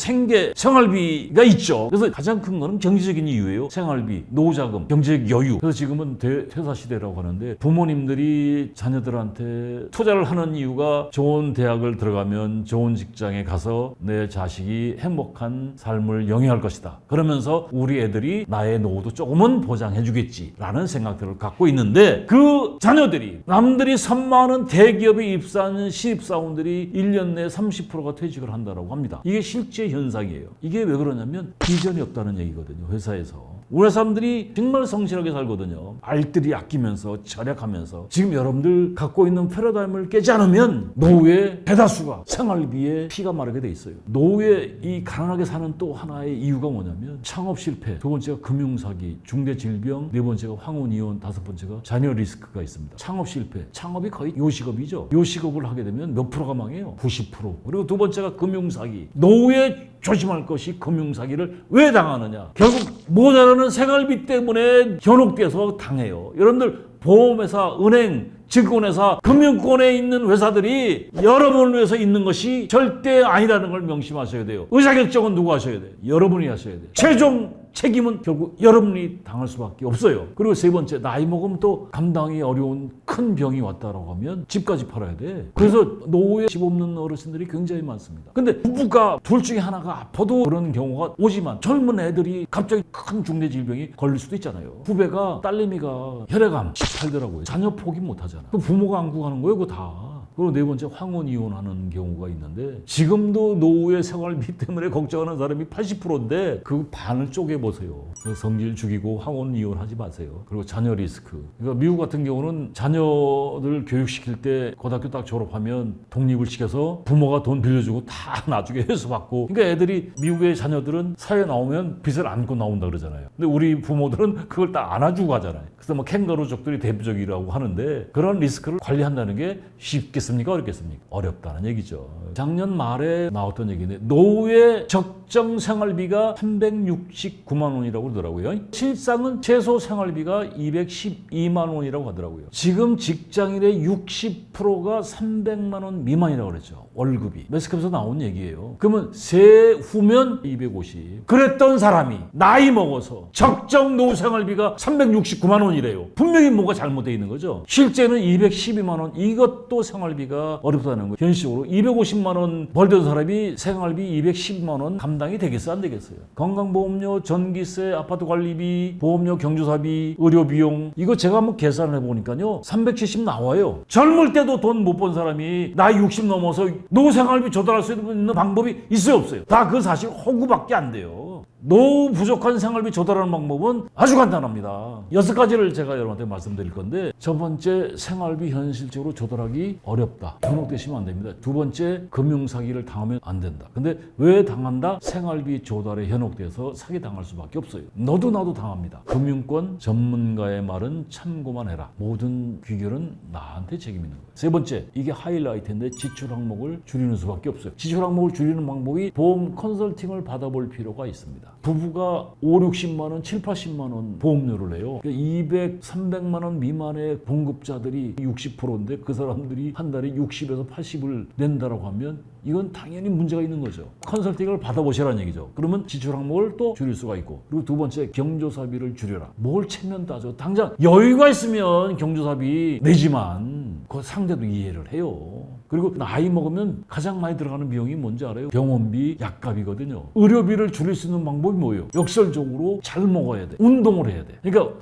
생활비가 있죠. 그래서 가장 큰 거는 경제적인 이유예요. 생활비, 노후자금, 경제적 여유. 그래서 지금은 퇴사 시대라고 하는데 부모님들이 자녀들한테 투자를 하는 이유가 좋은 대학을 들어가면 좋은 직장에 가서 내 자식이 행복한 삶을 영위할 것이다. 그러면서 우리 애들이 나의 노후도 조금은 보장해 주겠지 라는 생각들을 갖고 있는데, 그 자녀들이 남들이 선망하는 대기업에 입사하는 신입사원들이 1년 내에 30%가 퇴직을 한다고 합니다. 이게 실제 현상이에요. 이게 왜 그러냐면 비전이 없다는 얘기거든요. 회사에서. 우리 사람들이 정말 성실하게 살거든요. 알뜰히 아끼면서 절약하면서. 지금 여러분들 갖고 있는 패러다임을 깨지 않으면 노후의 대다수가 생활비에 피가 마르게 돼 있어요. 노후에 이 가난하게 사는 또 하나의 이유가 뭐냐면 창업 실패, 두 번째가 금융사기, 중대질병, 네 번째가 황혼이혼, 다섯 번째가 자녀 리스크가 있습니다. 창업 실패, 창업이 거의 요식업이죠. 요식업을 하게 되면 몇 프로가 망해요? 90%. 그리고 두 번째가 금융사기. 노후에 조심할 것이 금융사기를 왜 당하느냐? 결국 모자라는 생활비 때문에 현혹돼서 당해요. 여러분들 보험회사, 은행, 증권회사, 금융권에 있는 회사들이 여러분을 위해서 있는 것이 절대 아니라는 걸 명심하셔야 돼요. 의사결정은 누가 하셔야 돼요? 여러분이 하셔야 돼요. 최종 책임은 결국 여러분이 당할 수밖에 없어요. 그리고 세 번째, 나이 먹으면 또 감당이 어려운 큰 병이 왔다라고 하면 집까지 팔아야 돼. 그래서 노후에 집 없는 어르신들이 굉장히 많습니다. 근데 부부가 둘 중에 하나가 아파도 그런 경우가 오지만 젊은 애들이 갑자기 큰 중대 질병이 걸릴 수도 있잖아요. 후배가 딸내미가 혈액암 18더라고요. 자녀 포기 못 하잖아. 그 부모가 안고 가는 거예요, 그거 다. 그리고 네 번째, 황혼 이혼하는 경우가 있는데 지금도 노후의 생활비 때문에 걱정하는 사람이 80%인데 그 반을 쪼개보세요. 성질 죽이고 황혼 이혼하지 마세요. 그리고 자녀 리스크. 그러니까 미국 같은 경우는 자녀들 교육시킬 때 고등학교 딱 졸업하면 독립을 시켜서 부모가 돈 빌려주고 다 나중에 회수받고. 그러니까 애들이 미국의 자녀들은 사회 나오면 빚을 안고 나온다 그러잖아요. 근데 우리 부모들은 그걸 다 안아주고 하잖아요. 그래서 뭐 캥거루족들이 대표적이라고 하는데 그런 리스크를 관리한다는 게 쉽겠습니까? 어렵겠습니까? 어렵다는 얘기죠. 작년 말에 나왔던 얘기인데 노후의 적정 생활비가 369만 원이라고 그러더라고요. 실상은 최소 생활비가 212만 원이라고 하더라고요. 지금 직장인의 60%가 300만 원 미만이라고 그랬죠. 월급이. 매스컴에서 나온 얘기예요. 그러면 세후면 250. 그랬던 사람이 나이 먹어서 적정 노후 생활비가 369만 원이래요. 분명히 뭔가 잘못되어 있는 거죠. 실제는 212만 원. 이것도 생활비가 어렵다는 거예요. 현실적으로 250만 원 벌던 사람이 생활비 210만 원 감당이 되겠어요? 안 되겠어요? 건강보험료, 전기세, 아파트 관리비, 보험료, 경조사비, 의료비용 이거 제가 한번 계산을 해보니까요 370 나와요. 젊을 때도 돈 못 번 사람이 나이 60 넘어서 노후생활비 조달할 수 있는 방법이 있어요? 없어요? 다 그 사실 허구밖에 안 돼요. 노후 부족한 생활비 조달하는 방법은 아주 간단합니다. 6가지를 제가 여러분한테 말씀드릴 건데 첫 번째, 생활비 현실적으로 조달하기 어렵다. 현혹되시면 안 됩니다. 두 번째, 금융사기를 당하면 안 된다. 근데 왜 당한다? 생활비 조달에 현혹돼서 사기 당할 수밖에 없어요. 너도 나도 당합니다. 금융권 전문가의 말은 참고만 해라. 모든 귀결은 나한테 책임 있는 거예요. 세 번째, 이게 하이라이트인데 지출 항목을 줄이는 수밖에 없어요. 지출 항목을 줄이는 방법이 보험 컨설팅을 받아볼 필요가 있습니다. 부부가 5, 60만 원, 7, 80만 원 보험료를 내요. 200, 300만 원 미만의 봉급자들이 60%인데 그 사람들이 한 달에 60에서 80을 낸다라고 하면 이건 당연히 문제가 있는 거죠. 컨설팅을 받아보시라는 얘기죠. 그러면 지출 항목을 또 줄일 수가 있고. 그리고 두 번째, 경조사비를 줄여라. 뭘 체면 따져. 당장 여유가 있으면 경조사비 내지만 그 상대도 이해를 해요. 그리고 나이 먹으면 가장 많이 들어가는 비용이 뭔지 알아요? 병원비, 약값이거든요. 의료비를 줄일 수 있는 방법이 뭐예요? 역설적으로 잘 먹어야 돼. 운동을 해야 돼. 그러니까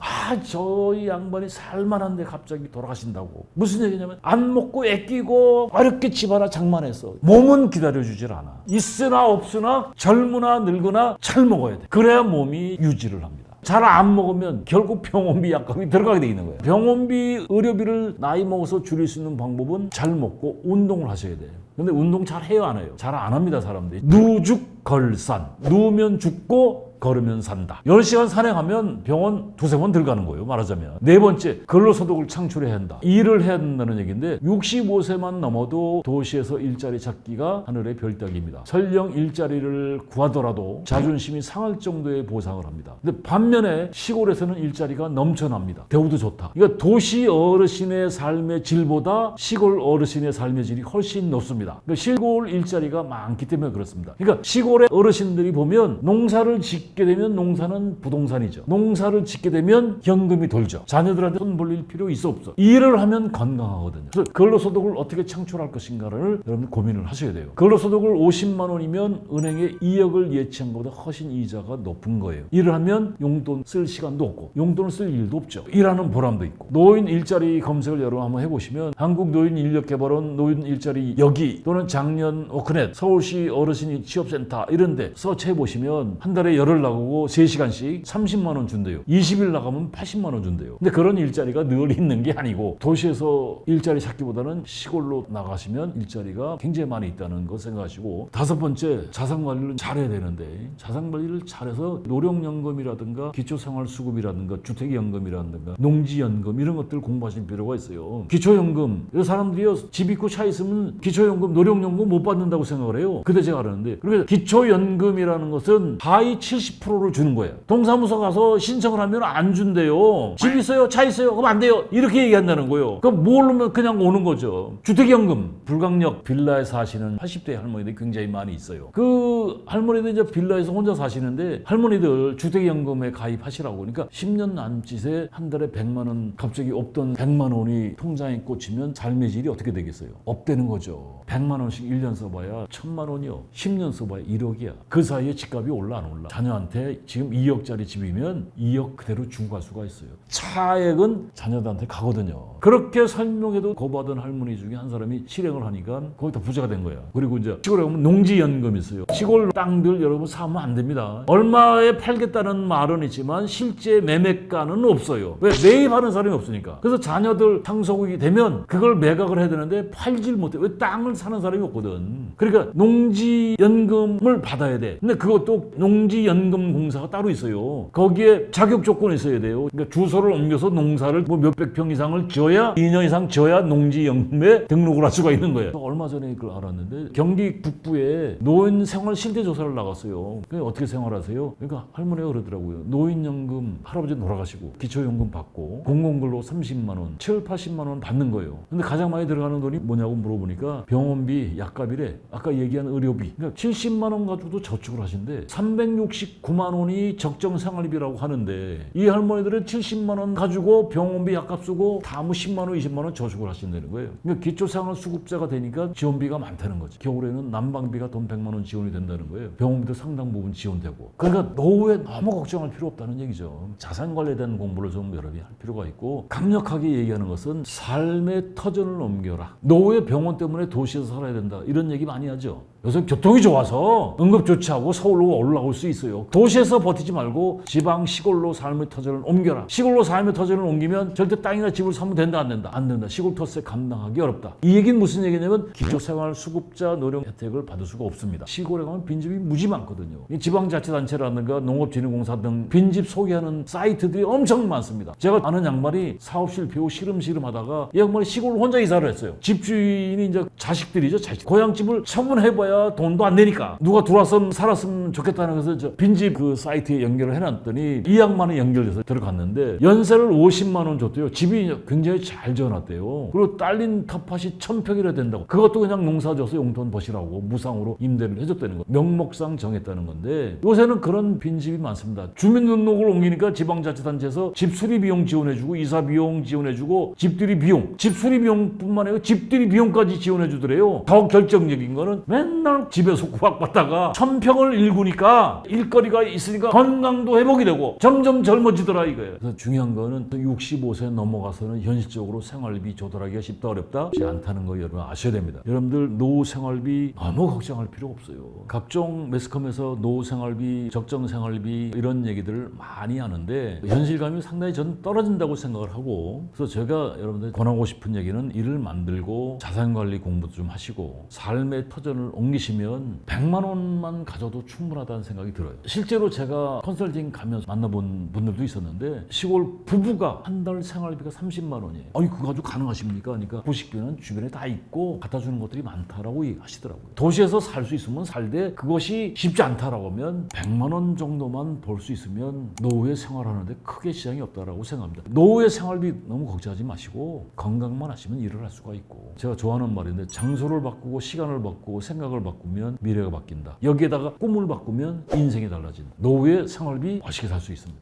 저희 양반이 살만한데 갑자기 돌아가신다고. 무슨 얘기냐면 안 먹고 애끼고 어렵게 집 하나 장만했어. 몸은 기다려주질 않아. 있으나 없으나 젊으나 늙으나 잘 먹어야 돼. 그래야 몸이 유지를 합니다. 잘 안 먹으면 결국 병원비 약값이 들어가게 돼 있는 거예요. 병원비, 의료비를 나이 먹어서 줄일 수 있는 방법은 잘 먹고 운동을 하셔야 돼요. 근데 운동 잘 해요, 안 해요? 잘 안 합니다, 사람들이. 누죽걸산. 누우면 죽고 걸으면 산다. 10시간 산행하면 병원 2-3번 들어가는 거예요, 말하자면. 네 번째, 근로소득을 창출해야 한다. 일을 해야 된다는 얘기인데 65세만 넘어도 도시에서 일자리 찾기가 하늘의 별따기입니다. 설령 일자리를 구하더라도 자존심이 상할 정도의 보상을 합니다. 근데 반면에 시골에서는 일자리가 넘쳐납니다. 대우도 좋다. 그러니까 도시 어르신의 삶의 질보다 시골 어르신의 삶의 질이 훨씬 높습니다. 그러니까 시골 일자리가 많기 때문에 그렇습니다. 그러니까 시골의 어르신들이 보면 농사를 짓게 되면 농사는 부동산이죠. 농사를 짓게 되면 현금이 돌죠. 자녀들한테 돈 벌릴 필요 있어 없어. 일을 하면 건강하거든요. 그래서 근로소득을 어떻게 창출할 것인가를 여러분 고민을 하셔야 돼요. 근로소득을 50만 원이면 은행에 2억을 예치한 것보다 훨씬 이자가 높은 거예요. 일을 하면 용돈 쓸 시간도 없고 용돈을 쓸 일도 없죠. 일하는 보람도 있고. 노인 일자리 검색을 여러분 한번 해보시면 한국노인인력개발원 노인 일자리 여기 또는 작년 오크넷 서울시 어르신 취업센터 이런 데 서치해보시면 한 달에 열흘 나가고 3시간씩 30만 원 준대요. 20일 나가면 80만 원 준대요. 근데 그런 일자리가 늘 있는 게 아니고 도시에서 일자리 찾기보다는 시골로 나가시면 일자리가 굉장히 많이 있다는 거 생각하시고. 다섯 번째, 자산관리를 잘해야 되는데 자산관리를 잘해서 노령연금이라든가 기초생활수급이라든가 주택연금이라든가 농지연금 이런 것들 공부하실 필요가 있어요. 기초연금, 사람들이요 집 있고 차 있으면 기초연금, 노령연금 못 받는다고 생각을 해요. 그때 제가 알았는데, 그러니까 기초연금이라는 것은 하위 70 70%를 주는 거예요. 동사무소 가서 신청을 하면 안 준대요. 집 있어요? 차 있어요? 그럼 안 돼요. 이렇게 얘기한다는 거예요. 그럼 모르면 그냥 오는 거죠. 주택연금, 불강력 빌라에 사시는 80대 할머니들이 굉장히 많이 있어요. 그 할머니들 이제 빌라에서 혼자 사시는데 할머니들 주택연금에 가입하시라고. 그러니까 10년 남짓에 한 달에 100만 원 갑자기 없던 100만 원이 통장에 꽂히면 삶의 질이 어떻게 되겠어요? 업되는 거죠. 100만 원씩 1년 써봐야 1000만 원이요. 10년 써봐야 1억이야. 그 사이에 집값이 올라 안 올라? 자녀한테 지금 2억짜리 집이면 2억 그대로 주고 갈 수가 있어요. 차액은 자녀들한테 가거든요. 그렇게 설명해도 거부하던 할머니 중에 한 사람이 실행을 하니까 거기다 부자가 된 거예요. 그리고 이제 시골에 가면 농지연금이 있어요. 시골 땅들 여러분 사면 안 됩니다. 얼마에 팔겠다는 말은 있지만 실제 매매가는 없어요. 왜? 매입하는 사람이 없으니까. 그래서 자녀들 상속이 되면 그걸 매각을 해야 되는데 팔질 못해. 왜? 땅을 사는 사람이 없거든. 그러니까 농지연금을 받아야 돼. 근데 그것도 농지연금공사가 따로 있어요. 거기에 자격 조건이 있어야 돼요. 그러니까 주소를 옮겨서 농사를 뭐 몇백 평 이상을 지어야 2년 이상 지어야 농지연금에 등록을 할 수가 있는 거예요. 얼마 전에 그걸 알았는데 경기 북부에 노인 생활 실태 조사를 나갔어요. 어떻게 생활하세요? 그러니까 할머니가 그러더라고요. 노인연금 할아버지 돌아가시고 기초연금 받고 공공근로 30만 원, 7, 80만 원 받는 거예요. 근데 가장 많이 들어가는 돈이 뭐냐고 물어보니까 병원비, 약값이래. 아까 얘기한 의료비. 그러니까 70만 원 가지고도 저축을 하신대. 369만 원이 적정 생활비라고 하는데 이 할머니들은 70만 원 가지고 병원비, 약값 쓰고 다 뭐 10만 원, 20만 원 저축을 하신다는 거예요. 그러니까 기초생활수급자가 되니까 지원비가 많다는 거지. 겨울에는 난방비가 돈 100만 원 지원이 된다는 거예요. 병원비도 상당 부분 지원되고. 그러니까 노후에 너무 걱정할 필요 없다는 얘기죠. 자산관리에 대한 공부를 좀 여러분이 할 필요가 있고 강력하게 얘기하는 것은 삶의 터전을 옮겨라. 노후에 병원 때문에 도시에서 살아야 된다. 이런 얘기 많이 하죠. 요새 교통이 좋아서 응급조치하고 서울로 올라올 수 있어요. 도시에서 버티지 말고 지방 시골로 삶의 터전을 옮겨라. 시골로 삶의 터전을 옮기면 절대 땅이나 집을 사면 된다 안 된다? 안 된다. 시골 터세 감당하기 어렵다. 이 얘기는 무슨 얘기냐면 기초생활수급자 노령 혜택을 받을 수가 없습니다. 시골에 가면 빈집이 무지 많거든요. 지방자치단체라든가 농업진흥공사 등 빈집 소개하는 사이트들이 엄청 많습니다. 제가 아는 양반이 사업 실패 후 시름시름 하다가 이 양반이 시골로 혼자 이사를 했어요. 집주인이 이제 자식들이죠. 자식. 고향집을 처분해봐야 돈도 안 되니까 누가 들어와서 살았으면 좋겠다는 것을 저 빈집 그 사이트에 연결을 해놨더니 이 양반이 연결돼서 들어갔는데 연세를 50만 원 줬대요. 집이 굉장히 잘 지어놨대요. 그리고 딸린 텃밭이 1000평이라 된다고. 그것도 그냥 농사 져서 용돈 버시라고 무상으로 임대를 해줬다는 거. 명목상 정했다는 건데 요새는 그런 빈집이 많습니다. 주민등록을 옮기니까 지방자치단체에서 집 수리 비용 지원해주고 이사 비용 지원해주고 집들이 비용, 집 수리 비용뿐만 아니라 집들이 비용까지 지원해주더래요. 더 결정적인 거는 맨날 집에서 구박받다가 1000평을 일구니까 일거리가 있으니까 건강도 회복이 되고 점점 젊어지더라 이거예요. 그래서 중요한 거는 65세 넘어가서는 현실적으로 생활비 조달하기가 쉽다 어렵다? 쉽지 않다는 거 여러분 아셔야 됩니다. 여러분들 노후 생활비 너무 걱정할 필요 없어요. 각종 매스컴에서 노후 생활비, 적정 생활비 이런 얘기들을 많이 하는데 현실감이 상당히 전 떨어진다고 생각을 하고 그래서 제가 여러분들 권하고 싶은 얘기는 일을 만들고 자산관리 공부도 좀 하시고 삶의 터전을 옮기시면 100만 원만 가져도 충분하다는 생각이 들어요. 실제로 제가 컨설팅 가면서 만나본 분들도 있었는데 시골 부부가 한 달 생활비가 30만 원이에요. 아니 그거 가지고 가능하십니까? 그러니까 부식비는 주변에 다 있고 갖다 주는 것들이 많다라고 하시더라고요. 도시에서 살 수 있으면 살되 그것이 쉽지 않다라고 하면 100만 원 정도만 벌 수 있으면 노후에 생활하는데 크게 지장이 없다라고 생각합니다. 노후의 생활비 너무 걱정하지 마시고 건강만 하시면 일을 할 수가 있고 제가 좋아하는 말인데 장소를 바꾸고 시간을 바꾸고 생각을 바꾸면 미래가 바뀐다. 여기에다가 꿈을 바꾸면 인생이 달라진다. 노후의 생활비 멋있게 살 수 있습니다.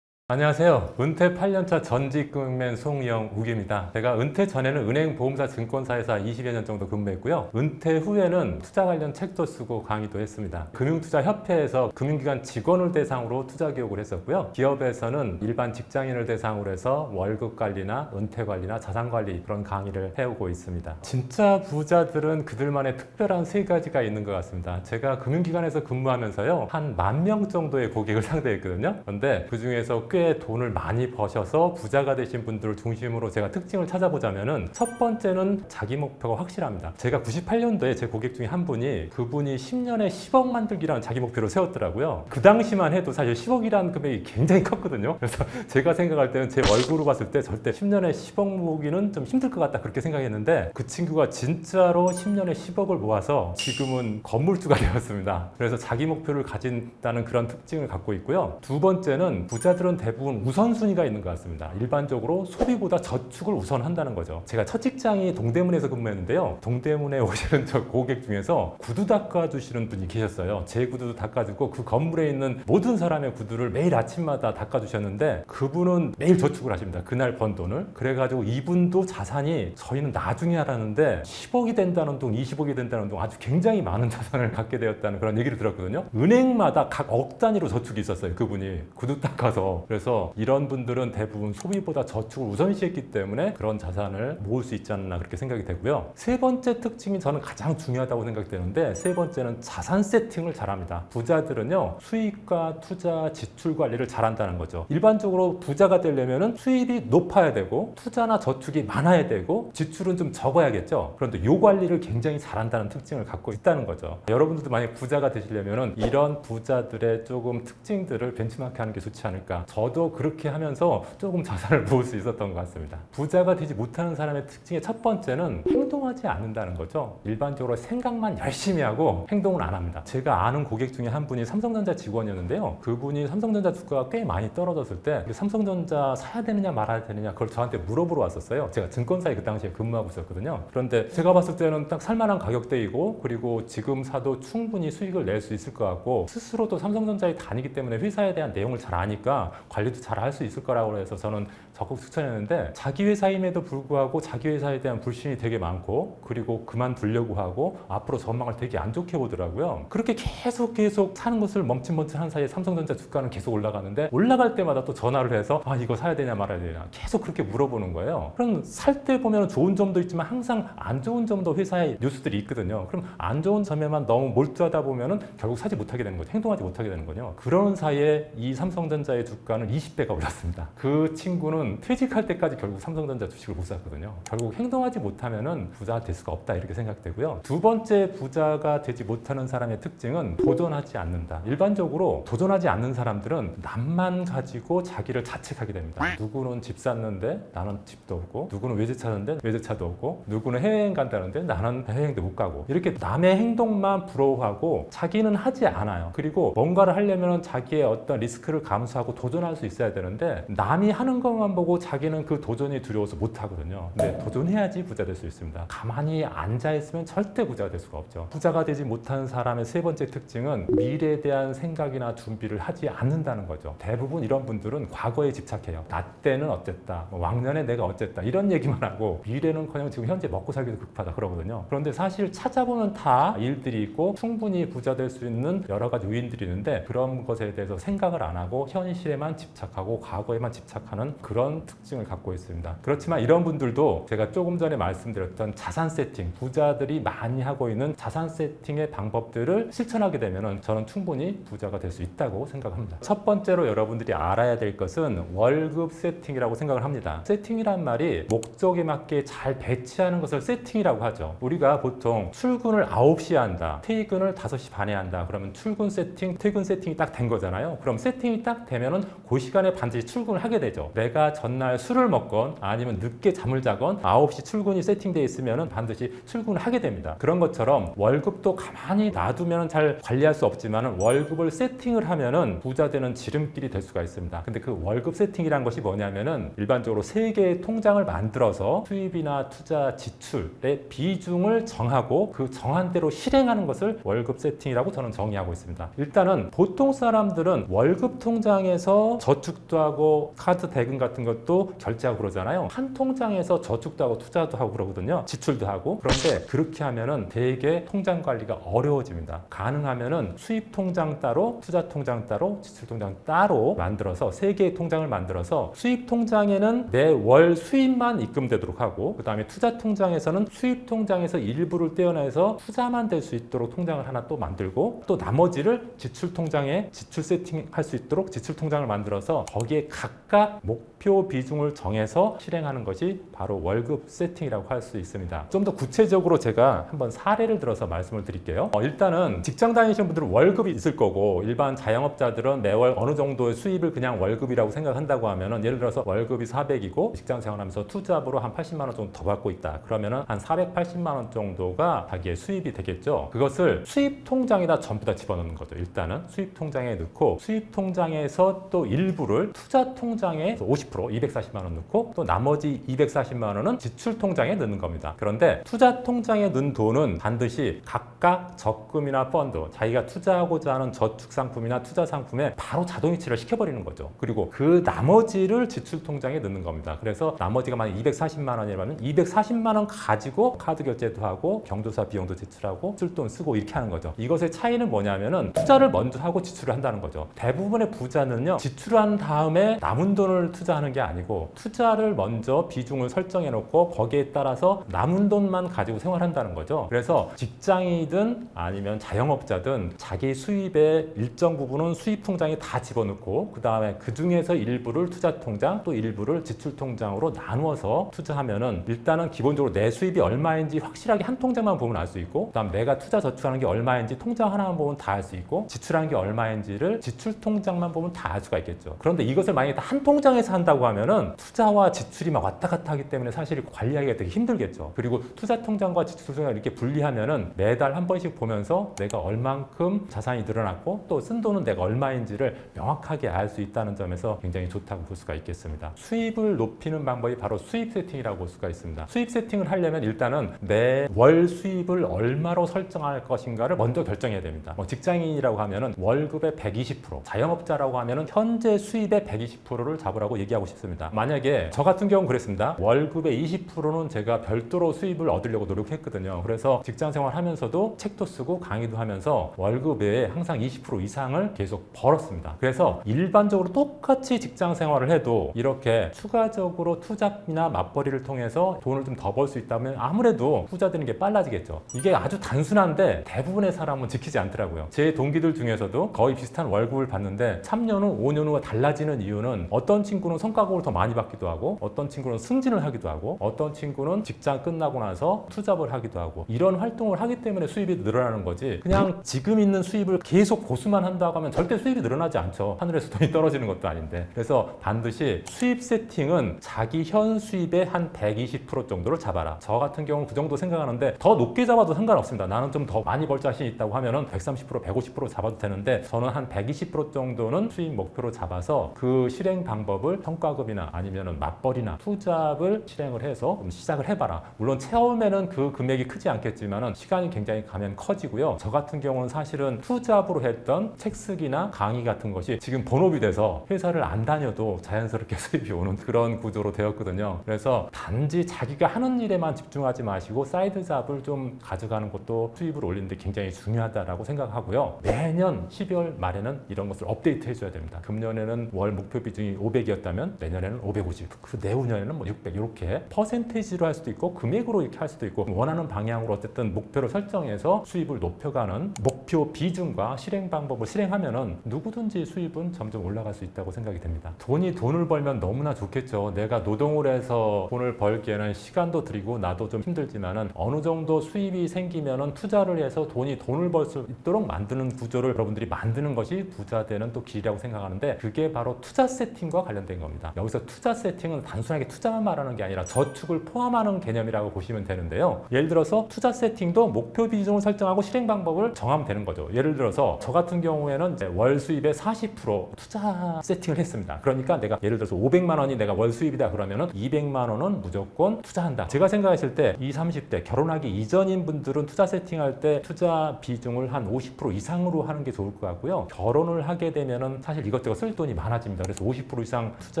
안녕하세요. 은퇴 8년차 전직금맨 송영욱입니다. 제가 은퇴 전에는 은행, 보험사, 증권사에서 20여 년 정도 근무했고요. 은퇴 후에는 투자 관련 책도 쓰고 강의도 했습니다. 금융투자협회에서 금융기관 직원을 대상으로 투자 교육을 했었고요. 기업에서는 일반 직장인을 대상으로 해서 월급 관리나 은퇴 관리나 자산 관리 그런 강의를 해오고 있습니다. 진짜 부자들은 그들만의 특별한 세 가지가 있는 것 같습니다. 제가 금융기관에서 근무하면서요. 한 10,000명 정도의 고객을 상대했거든요. 그런데 그 중에서 꽤 어떻게 돈을 많이 버셔서 부자가 되신 분들을 중심으로 제가 특징을 찾아보자면은 첫 번째는 자기 목표가 확실합니다. 제가 98년도에 제 고객 중에 한 분이 그분이 10년에 10억 만들기라는 자기 목표를 세웠더라고요. 그 당시만 해도 사실 10억이라는 금액이 굉장히 컸거든요. 그래서 제가 생각할 때는 제 월급으로 봤을 때 절대 10년에 10억 모으기는 좀 힘들 것 같다 그렇게 생각했는데 그 친구가 진짜로 10년에 10억을 모아서 지금은 건물주가 되었습니다. 그래서 자기 목표를 가진다는 그런 특징을 갖고 있고요. 두 번째는 부자들은 대부분 우선순위가 있는 것 같습니다. 일반적으로 소비보다 저축을 우선한다는 거죠. 제가 첫 직장이 동대문에서 근무했는데요. 동대문에 오시는 저 고객 중에서 구두 닦아주시는 분이 계셨어요. 제 구두도 닦아주고 그 건물에 있는 모든 사람의 구두를 매일 아침마다 닦아주셨는데 그분은 매일 저축을 하십니다. 그날 번 돈을. 그래가지고 이분도 자산이 저희는 나중에 알았는데 10억이 된다는 동, 20억이 된다는 동 아주 굉장히 많은 자산을 갖게 되었다는 그런 얘기를 들었거든요. 은행마다 각 억 단위로 저축이 있었어요. 그분이 구두 닦아서. 그래서 이런 분들은 대부분 소비보다 저축을 우선시했기 때문에 그런 자산을 모을 수 있지 않나 그렇게 생각이 되고요. 세 번째 특징이 저는 가장 중요하다고 생각되는데 세 번째는 자산 세팅을 잘합니다. 부자들은요 수익과 투자, 지출 관리를 잘한다는 거죠. 일반적으로 부자가 되려면 수입이 높아야 되고 투자나 저축이 많아야 되고 지출은 좀 적어야겠죠. 그런데 이 관리를 굉장히 잘한다는 특징을 갖고 있다는 거죠. 여러분들도 만약 부자가 되시려면 이런 부자들의 조금 특징들을 벤치마크하는 게 좋지 않을까. 저도 그렇게 하면서 조금 자산을 모을 수 있었던 것 같습니다. 부자가 되지 못하는 사람의 특징의 첫 번째는 행동하지 않는다는 거죠. 일반적으로 생각만 열심히 하고 행동을 안 합니다. 제가 아는 고객 중에 한 분이 삼성전자 직원이었는데요. 그분이 삼성전자 주가가 꽤 많이 떨어졌을 때 삼성전자 사야 되느냐 말아야 되느냐 그걸 저한테 물어보러 왔었어요. 제가 증권사에 그 당시에 근무하고 있었거든요. 그런데 제가 봤을 때는 딱 살만한 가격대이고 그리고 지금 사도 충분히 수익을 낼 수 있을 것 같고 스스로도 삼성전자에 다니기 때문에 회사에 대한 내용을 잘 아니까 관리도 잘 할 수 있을 거라고 해서 저는 적극 추천했는데 자기 회사임에도 불구하고 자기 회사에 대한 불신이 되게 많고 그리고 그만두려고 하고 앞으로 전망을 되게 안 좋게 보더라고요. 그렇게 계속 사는 것을 멈칫멈칫한 사이에 삼성전자 주가는 계속 올라가는데 올라갈 때마다 또 전화를 해서 아 이거 사야 되냐 말아야 되냐 계속 그렇게 물어보는 거예요. 그럼 살 때 보면 좋은 점도 있지만 항상 안 좋은 점도 회사에 뉴스들이 있거든요. 그럼 안 좋은 점에만 너무 몰두하다 보면은 결국 사지 못하게 되는 거죠. 행동하지 못하게 되는 거죠. 그런 사이에 이 삼성전자의 주가는 20배가 올랐습니다. 그 친구는 퇴직할 때까지 결국 삼성전자 주식을 못 샀거든요. 결국 행동하지 못하면은 부자가 될 수가 없다 이렇게 생각되고요. 두 번째 부자가 되지 못하는 사람의 특징은 도전하지 않는다. 일반적으로 도전하지 않는 사람들은 남만 가지고 자기를 자책하게 됩니다. 누구는 집 샀는데 나는 집도 없고 누구는 외제차 샀는데 외제차도 없고 누구는 해외여행 간다는데 나는 해외여행도 못 가고 이렇게 남의 행동만 부러워하고 자기는 하지 않아요. 그리고 뭔가를 하려면 자기의 어떤 리스크를 감수하고 도전할 수 있어야 되는데 남이 하는 것만 보고 자기는 그 도전이 두려워서 못 하거든요. 근데 도전해야지 부자 될 수 있습니다. 가만히 앉아 있으면 절대 부자가 될 수가 없죠. 부자가 되지 못하는 사람의 세 번째 특징은 미래에 대한 생각이나 준비를 하지 않는다는 거죠. 대부분 이런 분들은 과거에 집착해요. 나 때는 어쨌다, 왕년에 내가 어쨌다 이런 얘기만 하고 미래는커녕 지금 현재 먹고 살기도 급하다 그러거든요. 그런데 사실 찾아보면 다 일들이 있고 충분히 부자 될 수 있는 여러 가지 요인들이 있는데 그런 것에 대해서 생각을 안 하고 현실에만 집착하고 과거에만 집착하는 그런 특징을 갖고 있습니다. 그렇지만 이런 분들도 제가 조금 전에 말씀드렸던 자산 세팅, 부자들이 많이 하고 있는 자산 세팅의 방법들을 실천하게 되면 저는 충분히 부자가 될 수 있다고 생각합니다. 첫 번째로 여러분들이 알아야 될 것은 월급 세팅이라고 생각을 합니다. 세팅이란 말이 목적에 맞게 잘 배치하는 것을 세팅이라고 하죠. 우리가 보통 출근을 9시에 한다, 퇴근을 5시 반에 한다. 그러면 출근 세팅, 퇴근 세팅이 딱 된 거잖아요. 그럼 세팅이 딱 되면은 그 시간에 반드시 출근을 하게 되죠. 내가 전날 술을 먹건 아니면 늦게 잠을 자건 9시 출근이 세팅되어 있으면은 반드시 출근을 하게 됩니다. 그런 것처럼 월급도 가만히 놔두면 잘 관리할 수 없지만 월급을 세팅을 하면은 부자 되는 지름길이 될 수가 있습니다. 근데 그 월급 세팅이란 것이 뭐냐면은 일반적으로 3개의 통장을 만들어서 수입이나 투자, 지출의 비중을 정하고 그 정한 대로 실행하는 것을 월급 세팅이라고 저는 정의하고 있습니다. 일단은 보통 사람들은 월급 통장에서 저축도 하고 카드 대금 같은 것도 결제하고 그러잖아요. 한 통장에서 저축도 하고 투자도 하고 그러거든요. 지출도 하고. 그런데 그렇게 하면은 되게 통장 관리가 어려워집니다. 가능하면은 수입 통장 따로, 투자 통장 따로, 지출 통장 따로 만들어서 3개의 통장을 만들어서 수입 통장에는 내 월 수입만 입금되도록 하고 그 다음에 투자 통장에서는 수입 통장에서 일부를 떼어내서 투자만 될 수 있도록 통장을 하나 또 만들고 또 나머지를 지출 통장에 지출 세팅할 수 있도록 지출 통장을 만들어 만들어서 거기에 각각 목표 비중을 정해서 실행하는 것이 바로 월급 세팅이라고 할 수 있습니다. 좀 더 구체적으로 제가 한번 사례를 들어서 말씀을 드릴게요. 일단은 직장 다니시는 분들은 월급이 있을 거고 일반 자영업자들은 매월 어느 정도의 수입을 그냥 월급이라고 생각한다고 하면은 예를 들어서 월급이 400이고 직장 생활하면서 투잡으로 한 80만 원 정도 더 받고 있다. 그러면은 한 480만 원 정도가 자기의 수입이 되겠죠. 그것을 수입 통장에다 전부 다 집어넣는 거죠. 일단은 수입 통장에 넣고 수입 통장에서 또 일부를 투자 통장에 50% 240만 원 넣고 또 나머지 240만 원은 지출 통장에 넣는 겁니다. 그런데 투자 통장에 넣은 돈은 반드시 각각 적금이나 펀드, 자기가 투자하고자 하는 저축 상품이나 투자 상품에 바로 자동 이체를 시켜버리는 거죠. 그리고 그 나머지를 지출 통장에 넣는 겁니다. 그래서 나머지가 만약 240만 원이라면 240만 원 가지고 카드 결제도 하고 경조사 비용도 지출하고 쓸 돈 쓰고 이렇게 하는 거죠. 이것의 차이는 뭐냐면은 투자를 먼저 하고 지출을 한다는 거죠. 대부분의 부자는요, 지출한 다음에 남은 돈을 투자하는 게 아니고 투자를 먼저 비중을 설정해 놓고 거기에 따라서 남은 돈만 가지고 생활한다는 거죠. 그래서 직장이든 아니면 자영업자든 자기 수입의 일정 부분은 수입 통장에 다 집어넣고 그 다음에 그 중에서 일부를 투자 통장 또 일부를 지출 통장으로 나누어서 투자하면은 일단은 기본적으로 내 수입이 얼마인지 확실하게 한 통장만 보면 알 수 있고 그 다음 내가 투자 저축하는 게 얼마인지 통장 하나만 보면 다 알 수 있고 지출하는 게 얼마인지를 지출 통장만 보면 다 알 수가 있겠죠. 그런데 이것을 만약에 다 한 통장에서 한다고 하면은 투자와 지출이 막 왔다 갔다 하기 때문에 사실 관리하기가 되게 힘들겠죠. 그리고 투자 통장과 지출 통장을 이렇게 분리하면은 매달 한 번씩 보면서 내가 얼만큼 자산이 늘어났고 또 쓴 돈은 내가 얼마인지를 명확하게 알 수 있다는 점에서 굉장히 좋다고 볼 수가 있겠습니다. 수입을 높이는 방법이 바로 수입 세팅이라고 볼 수가 있습니다. 수입 세팅을 하려면 일단은 내 월 수입을 얼마로 설정할 것인가를 먼저 결정해야 됩니다. 직장인이라고 하면은 월급의 120%, 자영업자라고 하면은 현재 수입의 120%를 잡으라고 얘기하고 싶습니다. 만약에 저 같은 경우는 그랬습니다. 월급의 20%는 제가 별도로 수입을 얻으려고 노력했거든요. 그래서 직장 생활하면서도 책도 쓰고 강의도 하면서 월급 외에 항상 20% 이상을 계속 벌었습니다. 그래서 일반적으로 똑같이 직장 생활을 해도 이렇게 추가적으로 투잡이나 맞벌이를 통해서 돈을 좀 더 벌 수 있다면 아무래도 투자 되는 게 빨라지겠죠. 이게 아주 단순한데 대부분의 사람은 지키지 않더라고요. 제 동기들 중에서도 거의 비슷한 월급을 받는데 3년 후, 5년 후가 달라지는 이유는 어떤 친구는 성과급을 더 많이 받기도 하고 어떤 친구는 승진을 하기도 하고 어떤 친구는 직장 끝나고 나서 투잡을 하기도 하고 이런 활동을 하기 때문에 수입이 늘어나는 거지 그냥 지금 있는 수입을 계속 고수만 한다고 하면 절대 수입이 늘어나지 않죠. 하늘에서 돈이 떨어지는 것도 아닌데. 그래서 반드시 수입 세팅은 자기 현 수입의 한 120% 정도를 잡아라. 저 같은 경우는 그 정도 생각하는데 더 높게 잡아도 상관없습니다. 나는 좀 더 많이 벌 자신이 있다고 하면은 130%, 150% 잡아도 되는데 저는 한 120% 정도는 수입 목표로 잡아서 그 실행 방법을 성과급이나 아니면은 맞벌이나 투잡을 실행을 해서 좀 시작을 해봐라. 물론 처음에는 그 금액이 크지 않겠지만은 시간이 굉장히 가면 커지고요. 저 같은 경우는 사실은 투잡으로 했던 책 쓰기나 강의 같은 것이 지금 본업이 돼서 회사를 안 다녀도 자연스럽게 수입이 오는 그런 구조로 되었거든요. 그래서 단지 자기가 하는 일에만 집중하지 마시고 사이드 잡을 좀 가져가는 것도 수입을 올리는데 굉장히 중요하다라고 생각하고요. 매년 12월 말에는 이런 것을 업데이트 해줘야 됩니다. 금년에는 월 목표 비중이 500이었다면 내년에는 550, 그 내후년에는 뭐 600 이렇게 퍼센테이지로 할 수도 있고 금액으로 이렇게 할 수도 있고 원하는 방향으로 어쨌든 목표를 설정해서 수입을 높여가는 목표 비중과 실행 방법을 실행하면은 누구든지 수입은 점점 올라갈 수 있다고 생각이 됩니다. 돈을 벌면 너무나 좋겠죠. 내가 노동을 해서 돈을 벌기에는 시간도 들이고 나도 좀 힘들지만은 어느 정도 수입이 생기면은 투자를 해서 돈을 벌 수 있도록 만드는 구조를 여러분들이 만드는 것이 부자 되는 또 길이라고 생각하는데 그게 바로 투자 세팅과 관련된 겁니다. 여기서 투자 세팅은 단순하게 투자만 말하는 게 아니라 저축을 포함하는 개념이라고 보시면 되는데요. 예를 들어서 투자 세팅도 목표 비중을 설정하고 실행 방법을 정하면 되는 거죠. 예를 들어서 저 같은 경우에는 이제 월 수입의 40% 투자 세팅을 했습니다. 그러니까 내가 예를 들어서 500만 원이 내가 월 수입이다 그러면은 200만 원은 무조건 투자한다. 제가 생각했을 때 20, 30대 결혼하기 이전인 분들은 투자 세팅할 때 투자 비중을 한 50% 이상으로 하는 게 좋을 것 같고요. 결혼을 하게 되면은 사실 이것저것 쓸 돈이 많아집니다. 그래서 50% 이상 투자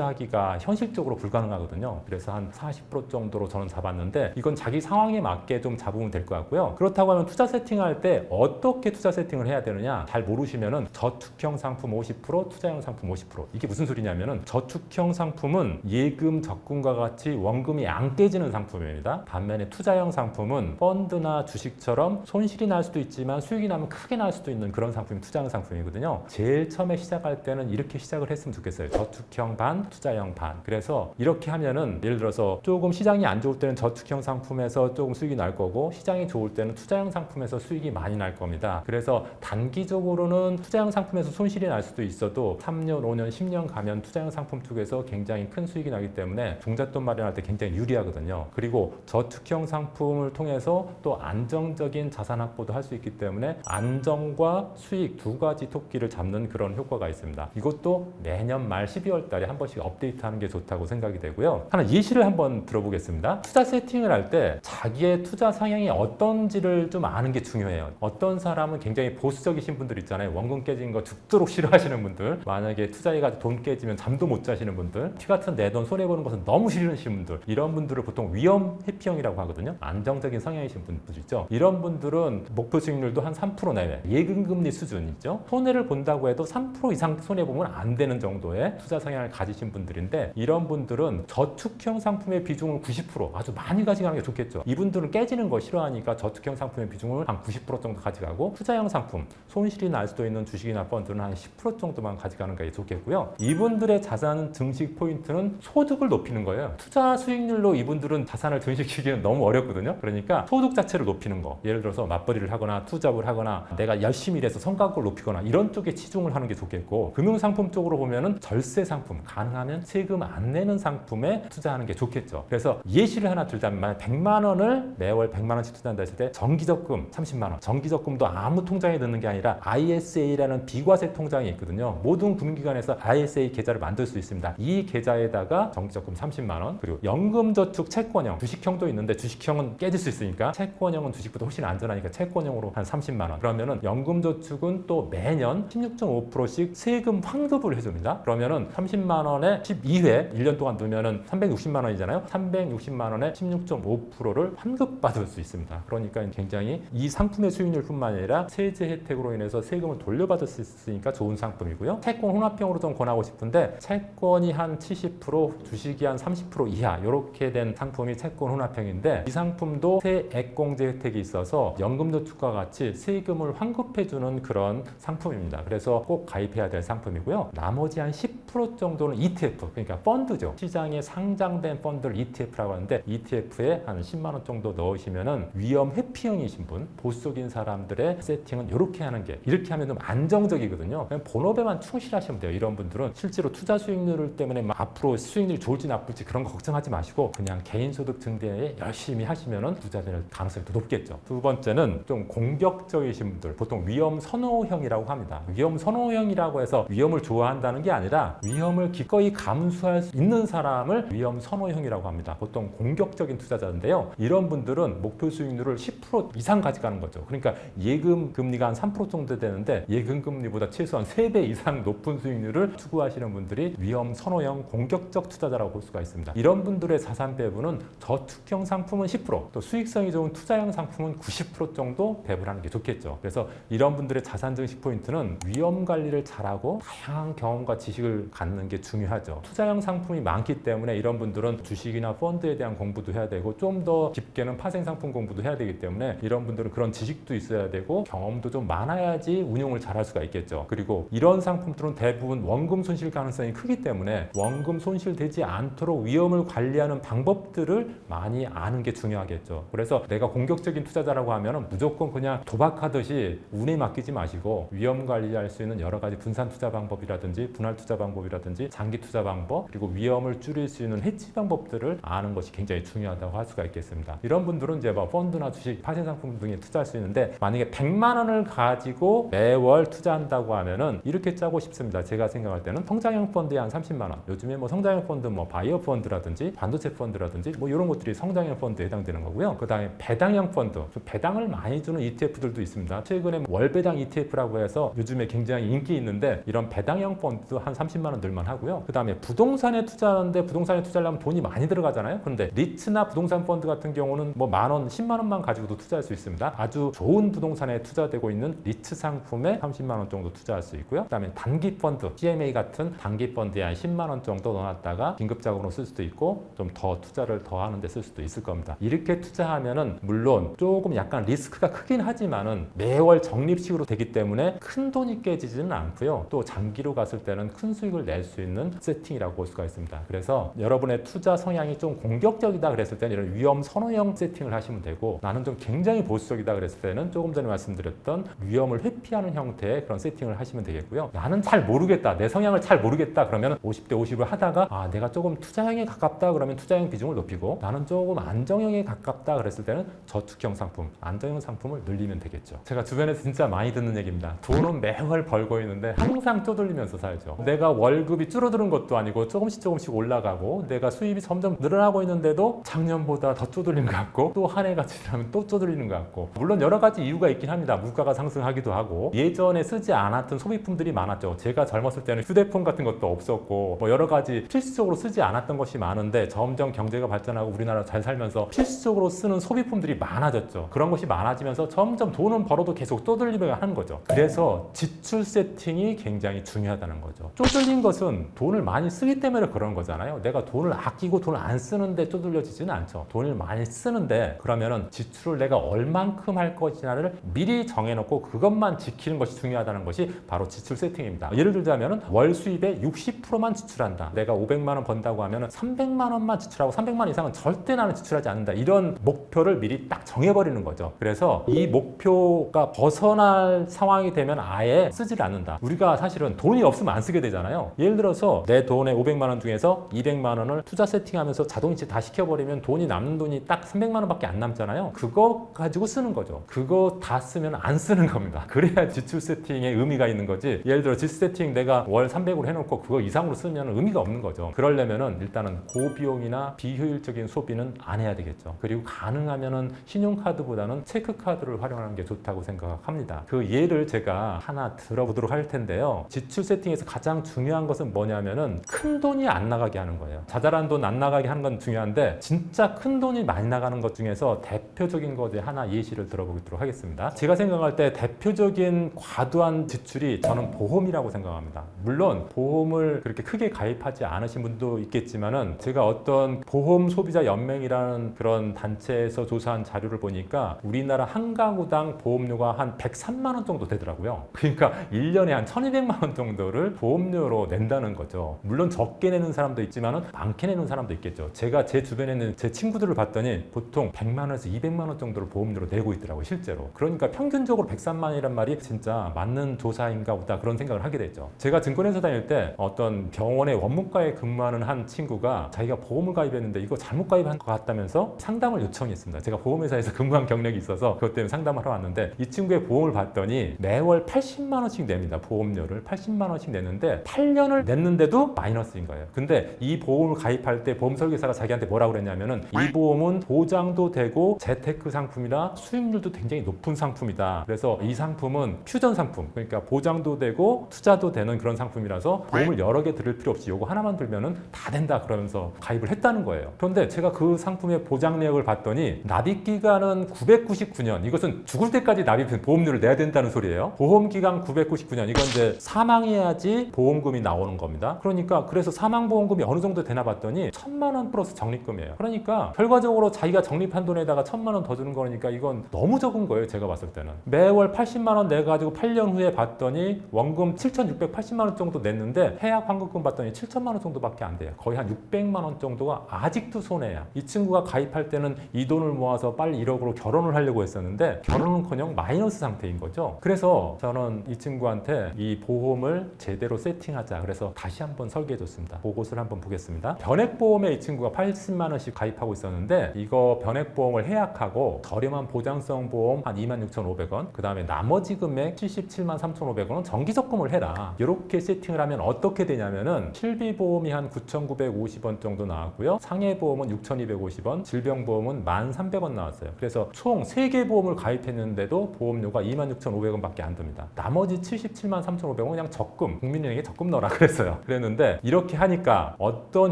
투자하기가 현실적으로 불가능하거든요. 그래서 한 40% 정도로 저는 잡았는데 이건 자기 상황에 맞게 좀 잡으면 될 것 같고요. 그렇다고 하면 투자 세팅할 때 어떻게 투자 세팅을 해야 되느냐 잘 모르시면은 저축형 상품 50%, 투자형 상품 50%. 이게 무슨 소리냐면은 저축형 상품은 예금 적금과 같이 원금이 안 깨지는 상품입니다. 반면에 투자형 상품은 펀드나 주식처럼 손실이 날 수도 있지만 수익이 나면 크게 날 수도 있는 그런 상품이 투자형 상품이거든요. 제일 처음에 시작할 때는 이렇게 시작을 했으면 좋겠어요. 저축형 반, 투자형 반. 그래서 이렇게 하면은 예를 들어서 조금 시장이 안 좋을 때는 저축형 상품에서 조금 수익이 날 거고 시장이 좋을 때는 투자형 상품에서 수익이 많이 날 겁니다. 그래서 단기적으로는 투자형 상품에서 손실이 날 수도 있어도 3년, 5년, 10년 가면 투자형 상품 쪽에서 굉장히 큰 수익이 나기 때문에 종잣돈 마련할 때 굉장히 유리하거든요. 그리고 저축형 상품을 통해서 또 안정적인 자산 확보도 할 수 있기 때문에 안정과 수익 두 가지 토끼를 잡는 그런 효과가 있습니다. 이것도 매년 말 12월 달에 한 번씩 업데이트하는 게 좋다고 생각이 되고요. 하나 예시를 한번 들어보겠습니다. 투자 세팅을 할 때 자기의 투자 성향이 어떤지를 좀 아는 게 중요해요. 어떤 사람은 굉장히 보수적이신 분들 있잖아요. 원금 깨진 거 죽도록 싫어하시는 분들, 만약에 투자해가지고 돈 깨지면 잠도 못 자시는 분들, 피 같은 내 돈 손해보는 것은 너무 싫으신 분들, 이런 분들을 보통 위험 회피형이라고 하거든요. 안정적인 성향이신 분들 있죠. 이런 분들은 목표 수익률도 한 3% 내외, 예금금리 수준 있죠. 손해를 본다고 해도 3% 이상 손해보면 안 되는 정도의 투자 성향을 가지신 분들인데, 이런 분들은 저축형 상품의 비중을 90% 아주 많이 가져가는 게 좋겠죠. 이분들은 깨지는 거 싫어하니까 저축형 상품의 비중을 한 90% 정도 가져가고, 투자형 상품, 손실이 날 수도 있는 주식이나 펀드는 한 10% 정도만 가져가는 게 좋겠고요. 이분들의 자산 증식 포인트는 소득을 높이는 거예요. 투자 수익률로 이분들은 자산을 증식시키기는 너무 어렵거든요. 그러니까 소득 자체를 높이는 거, 예를 들어서 맞벌이를 하거나 투잡을 하거나 내가 열심히 일해서 성과급을 높이거나 이런 쪽에 치중을 하는 게 좋겠고, 금융상품 쪽으로 보면은 절세 상품, 가능하면 세금 안 내는 상품에 투자하는 게 좋겠죠. 그래서 예시를 하나 들자면 100만 원을 매월 100만 원씩 투자한다 했을 때 정기적금 30만 원, 정기적금도 아무 통장에 넣는 게 아니라 ISA라는 비과세 통장이 있거든요. 모든 금융기관에서 ISA 계좌를 만들 수 있습니다. 이 계좌에다가 정기적금 30만 원, 그리고 연금저축 채권형, 주식형도 있는데 주식형은 깨질 수 있으니까 채권형은 주식보다 훨씬 안전하니까 채권형으로 한 30만 원. 그러면은 연금저축은 또 매년 16.5%씩 세금 환급을 해줍니다. 그러면은 30만 원에 12회 1년 동안 넣으면은 360만 원이잖아요. 360만 원에 16.5%를 환급받을 수 있습니다. 그러니까 굉장히 이 상품의 수익률뿐만 아니라 세제 혜택으로 인해서 세금을 돌려받을 수 있으니까 좋은 상품이고요. 채권 혼합형으로 좀 권하고 싶은데, 채권이 한 70%, 주식이 한 30% 이하 이렇게 된 상품이 채권 혼합형인데, 이 상품도 세액공제 혜택이 있어서 연금저축과 같이 세금을 환급해주는 그런 상품입니다. 그래서 꼭 가입해야 될 상품이고요. 나머지 한 10% 정도는 ETF, 그러니까 펀드죠. 시장에 상장된 펀드를 ETF라고 하는데, ETF에 한 10만 원 정도 넣으시면은 위험 회피형이신 분, 보수적인 사람들의 세팅은 이렇게 하는 게, 이렇게 하면 좀 안정적이거든요. 그냥 본업에만 충실하시면 돼요. 이런 분들은 실제로 투자 수익률 때문에 막 앞으로 수익률이 좋을지 나쁠지 그런 거 걱정하지 마시고 그냥 개인소득 증대에 열심히 하시면은 부자 될 가능성이 더 높겠죠. 두 번째는 좀 공격적이신 분들, 보통 위험 선호형이라고 합니다. 위험 선호형이라고 해서 위험을 좋아한다는 게 아니라 위험을 기꺼이 감수할 수 있는 사람을 위험 선호형이라고 합니다. 보통 공격적인 투자자인데요. 이런 분들은 목표 수익률을 10% 이상 가져가는 거죠. 그러니까 예금 금리가 한 3% 정도 되는데 예금 금리보다 최소한 3배 이상 높은 수익률을 추구하시는 분들이 위험 선호형 공격적 투자자라고 볼 수가 있습니다. 이런 분들의 자산 배분은 저축형 상품은 10%, 또 수익성이 좋은 투자형 상품은 90% 정도 배분하는 게 좋겠죠. 그래서 이런 분들의 자산 증식 포인트는 위험 관리를 잘하고 다양한 경험과 지식을 갖는 게 중요하죠. 투자형 상품이 많기 때문에 이런 분들은 주식이나 펀드에 대한 공부도 해야 되고, 좀 더 깊게는 파생 상품 공부도 해야 되기 때문에 이런 분들은 그런 지식도 있어야 되고 경험도 좀 많아야지 운용을 잘할 수가 있겠죠. 그리고 이런 상품들은 대부분 원금 손실 가능성이 크기 때문에 원금 손실되지 않도록 위험을 관리하는 방법들을 많이 아는 게 중요하겠죠. 그래서 내가 공격적인 투자자라고 하면 무조건 그냥 도박하듯이 운에 맡기지 마시고 위험 관리할 수 있는 여러 가지 분산 투자 방법이라든지 분할 투자 방법이라든지 장기 투자 방법, 그리고 위험을 줄일 수 있는 해지 방법들을 아는 것이 굉장히 중요하다고 할 수가 있겠습니다. 이런 분들은 이제 뭐 펀드나 주식, 파생 상품 등에 투자할 수 있는데, 만약에 100만 원을 가지고 매월 투자한다고 하면은 이렇게 짜고 싶습니다. 제가 생각할 때는 성장형 펀드에 한 30만 원. 요즘에 뭐 성장형 펀드, 뭐 바이오 펀드라든지 반도체 펀드라든지 뭐 이런 것들이 성장형 펀드에 해당되는 거고요. 그다음에 배당형 펀드, 배당을 많이 주는 ETF들도 있습니다. 최근에 월배당 ETF라고 해서 요즘에 굉장히 인기 있는데, 이런 배당형 펀드도 한 30만 30만 원 늘만 하고요. 그 다음에 부동산에 투자하는데 부동산에 투자하려면 돈이 많이 들어가잖아요. 그런데 리츠나 부동산 펀드 같은 경우는 뭐 10,000원, 10만 원만 가지고도 투자할 수 있습니다. 아주 좋은 부동산에 투자되고 있는 리츠 상품에 30만 원 정도 투자할 수 있고요. 그 다음에 단기 펀드, CMA 같은 단기 펀드에 한 10만 원 정도 넣어놨다가 긴급 자금으로 쓸 수도 있고 좀 더 투자를 더 하는 데 쓸 수도 있을 겁니다. 이렇게 투자하면은 물론 조금 약간 리스크가 크긴 하지만은 매월 적립식으로 되기 때문에 큰 돈이 깨지지는 않고요. 또 장기로 갔을 때는 큰 수익을 낼 수 있는 세팅이라고 볼 수가 있습니다. 그래서 여러분의 투자 성향이 좀 공격적이다 그랬을 때는 이런 위험 선호형 세팅을 하시면 되고, 나는 좀 굉장히 보수적이다 그랬을 때는 조금 전에 말씀드렸던 위험을 회피하는 형태의 그런 세팅을 하시면 되겠고요. 나는 잘 모르겠다, 내 성향을 잘 모르겠다 그러면 50대 50을 하다가 내가 조금 투자형에 가깝다 그러면 투자형 비중을 높이고, 나는 조금 안정형에 가깝다 그랬을 때는 저축형 상품, 안정형 상품을 늘리면 되겠죠. 제가 주변에서 진짜 많이 듣는 얘기입니다. 돈은 매월 벌고 있는데 항상 쪼들리면서 살죠. 내가 월급이 줄어드는 것도 아니고 조금씩 올라가고 내가 수입이 점점 늘어나고 있는데도 작년보다 더 쪼들린 것 같고 또 한 해가 지나면 또 쪼들리는 것 같고, 물론 여러 가지 이유가 있긴 합니다. 물가가 상승하기도 하고 예전에 쓰지 않았던 소비품들이 많았죠. 제가 젊었을 때는 휴대폰 같은 것도 없었고 뭐 여러 가지 필수적으로 쓰지 않았던 것이 많은데 점점 경제가 발전하고 우리나라 잘 살면서 필수적으로 쓰는 소비품들이 많아졌죠. 그런 것이 많아지면서 점점 돈은 벌어도 계속 쪼들리며 하는 거죠. 그래서 지출 세팅이 굉장히 중요하다는 거죠. 쪼들린 것은 돈을 많이 쓰기 때문에 그런 거잖아요. 내가 돈을 아끼고 돈을 안 쓰는데 쪼들려지지는 않죠. 돈을 많이 쓰는데 그러면은 지출을 내가 얼만큼 할 것이냐를 미리 정해놓고 그것만 지키는 것이 중요하다는 것이 바로 지출 세팅입니다. 예를 들자면은 월 수입의 60%만 지출한다. 내가 500만 원 번다고 하면은 300만 원만 지출하고 300만 원 이상은 절대 나는 지출하지 않는다. 이런 목표를 미리 딱 정해버리는 거죠. 그래서 이 목표가 벗어날 상황이 되면 아예 쓰질 않는다. 우리가 사실은 돈이 없으면 안 쓰게 되잖아요. 예를 들어서 내 돈의 500만 원 중에서 200만 원을 투자 세팅하면서 자동이체 다 시켜버리면 돈이 남는 돈이 딱 300만 원밖에 안 남잖아요. 그거 가지고 쓰는 거죠. 그거 다 쓰면 안 쓰는 겁니다. 그래야 지출 세팅에 의미가 있는 거지. 예를 들어 지출 세팅 내가 월 300으로 해놓고 그거 이상으로 쓰면 의미가 없는 거죠. 그러려면은 일단은 고비용이나 비효율적인 소비는 안 해야 되겠죠. 그리고 가능하면은 신용카드보다는 체크카드를 활용하는 게 좋다고 생각합니다. 그 예를 제가 하나 들어보도록 할 텐데요. 지출 세팅에서 가장 중요한 것은 뭐냐면은 큰 돈이 안 나가게 하는 거예요. 자잘한 돈 안 나가게 하는 건 중요한데 진짜 큰 돈이 많이 나가는 것 중에서 대표적인 것에 하나 예시를 들어보도록 하겠습니다. 제가 생각할 때 대표적인 과도한 지출이 저는 보험이라고 생각합니다. 물론 보험을 그렇게 크게 가입하지 않으신 분도 있겠지만은 제가 어떤 보험 소비자 연맹이라는 그런 단체에서 조사한 자료를 보니까 우리나라 한 가구당 보험료가 한 103만 원 정도 되더라고요. 그러니까 1년에 한 1,200만 원 정도를 보험료로 낸다는 거죠. 물론 적게 내는 사람도 있지만은 많게 내는 사람도 있겠죠. 제가 제 주변에 있는 제 친구들을 봤더니 보통 100만 원에서 200만 원 정도를 보험료로 내고 있더라고요, 실제로. 그러니까 평균적으로 103만 원이란 말이 진짜 맞는 조사인가 보다 그런 생각을 하게 됐죠. 제가 증권회사 다닐 때 어떤 병원의 원무과에 근무하는 한 친구가 자기가 보험을 가입했는데 이거 잘못 가입한 것 같다면서 상담을 요청했습니다. 제가 보험회사에서 근무한 경력이 있어서 그것 때문에 상담을 하러 왔는데 이 친구의 보험을 봤더니 매월 80만 원씩 냅니다. 보험료를 80만 원씩 내는데 8년을 냈는데도 마이너스인 거예요. 근데 이 보험을 가입할 때 보험 설계사가 자기한테 뭐라고 그랬냐면은 이 보험은 보장도 되고 재테크 상품이라 수익률도 굉장히 높은 상품이다. 그래서 이 상품은 퓨전 상품, 그러니까 보장도 되고 투자도 되는 그런 상품이라서 보험을 여러 개 들을 필요 없이 요거 하나만 들면은 다 된다 그러면서 가입을 했다는 거예요. 그런데 제가 그 상품의 보장 내역을 봤더니 납입 기간은 999년, 이것은 죽을 때까지 납입 보험료를 내야 된다는 소리예요. 보험 기간 999년, 이건 이제 사망해야지 보험금이 나오는 겁니다. 그러니까 그래서 사망 보험금이 어느 정도 되나 봤더니 1,000만 원 플러스 적립금이에요. 그러니까 결과적으로 자기가 적립한 돈에다가 1,000만 원 더 주는 거니까 이건 너무 적은 거예요. 제가 봤을 때는 매월 80만 원 내가지고 8년 후에 봤더니 원금 7,680만 원 정도 냈는데 해약 환급금 봤더니 7천만 원 정도밖에 안 돼요. 거의 한 600만 원 정도가 아직도 손해야. 이 친구가 가입할 때는 이 돈을 모아서 빨리 1억으로 결혼을 하려고 했었는데 결혼은커녕 마이너스 상태인 거죠. 그래서 저는 이 친구한테 이 보험을 제대로 세팅하자 그래서 다시 한번 설계해 줬습니다. 그것을 한번 보겠습니다. 변액보험에 이 친구가 80만 원씩 가입하고 있었는데 이거 변액보험을 해약하고 저렴한 보장성 보험 한 26,500원, 그 다음에 나머지 금액 77만 3,500원은 정기적금을 해라. 이렇게 세팅을 하면 어떻게 되냐면은 실비보험이 한 9,950원 정도 나왔고요. 상해보험은 6,250원, 질병보험은 1,300원 나왔어요. 그래서 총 3개 보험을 가입했는데도 보험료가 26,500원밖에 안 듭니다. 나머지 77만 3,500원 그냥 적금, 국민은행에 적금 넣어라 그랬어요. 그랬는데 이렇게 하니까 어떤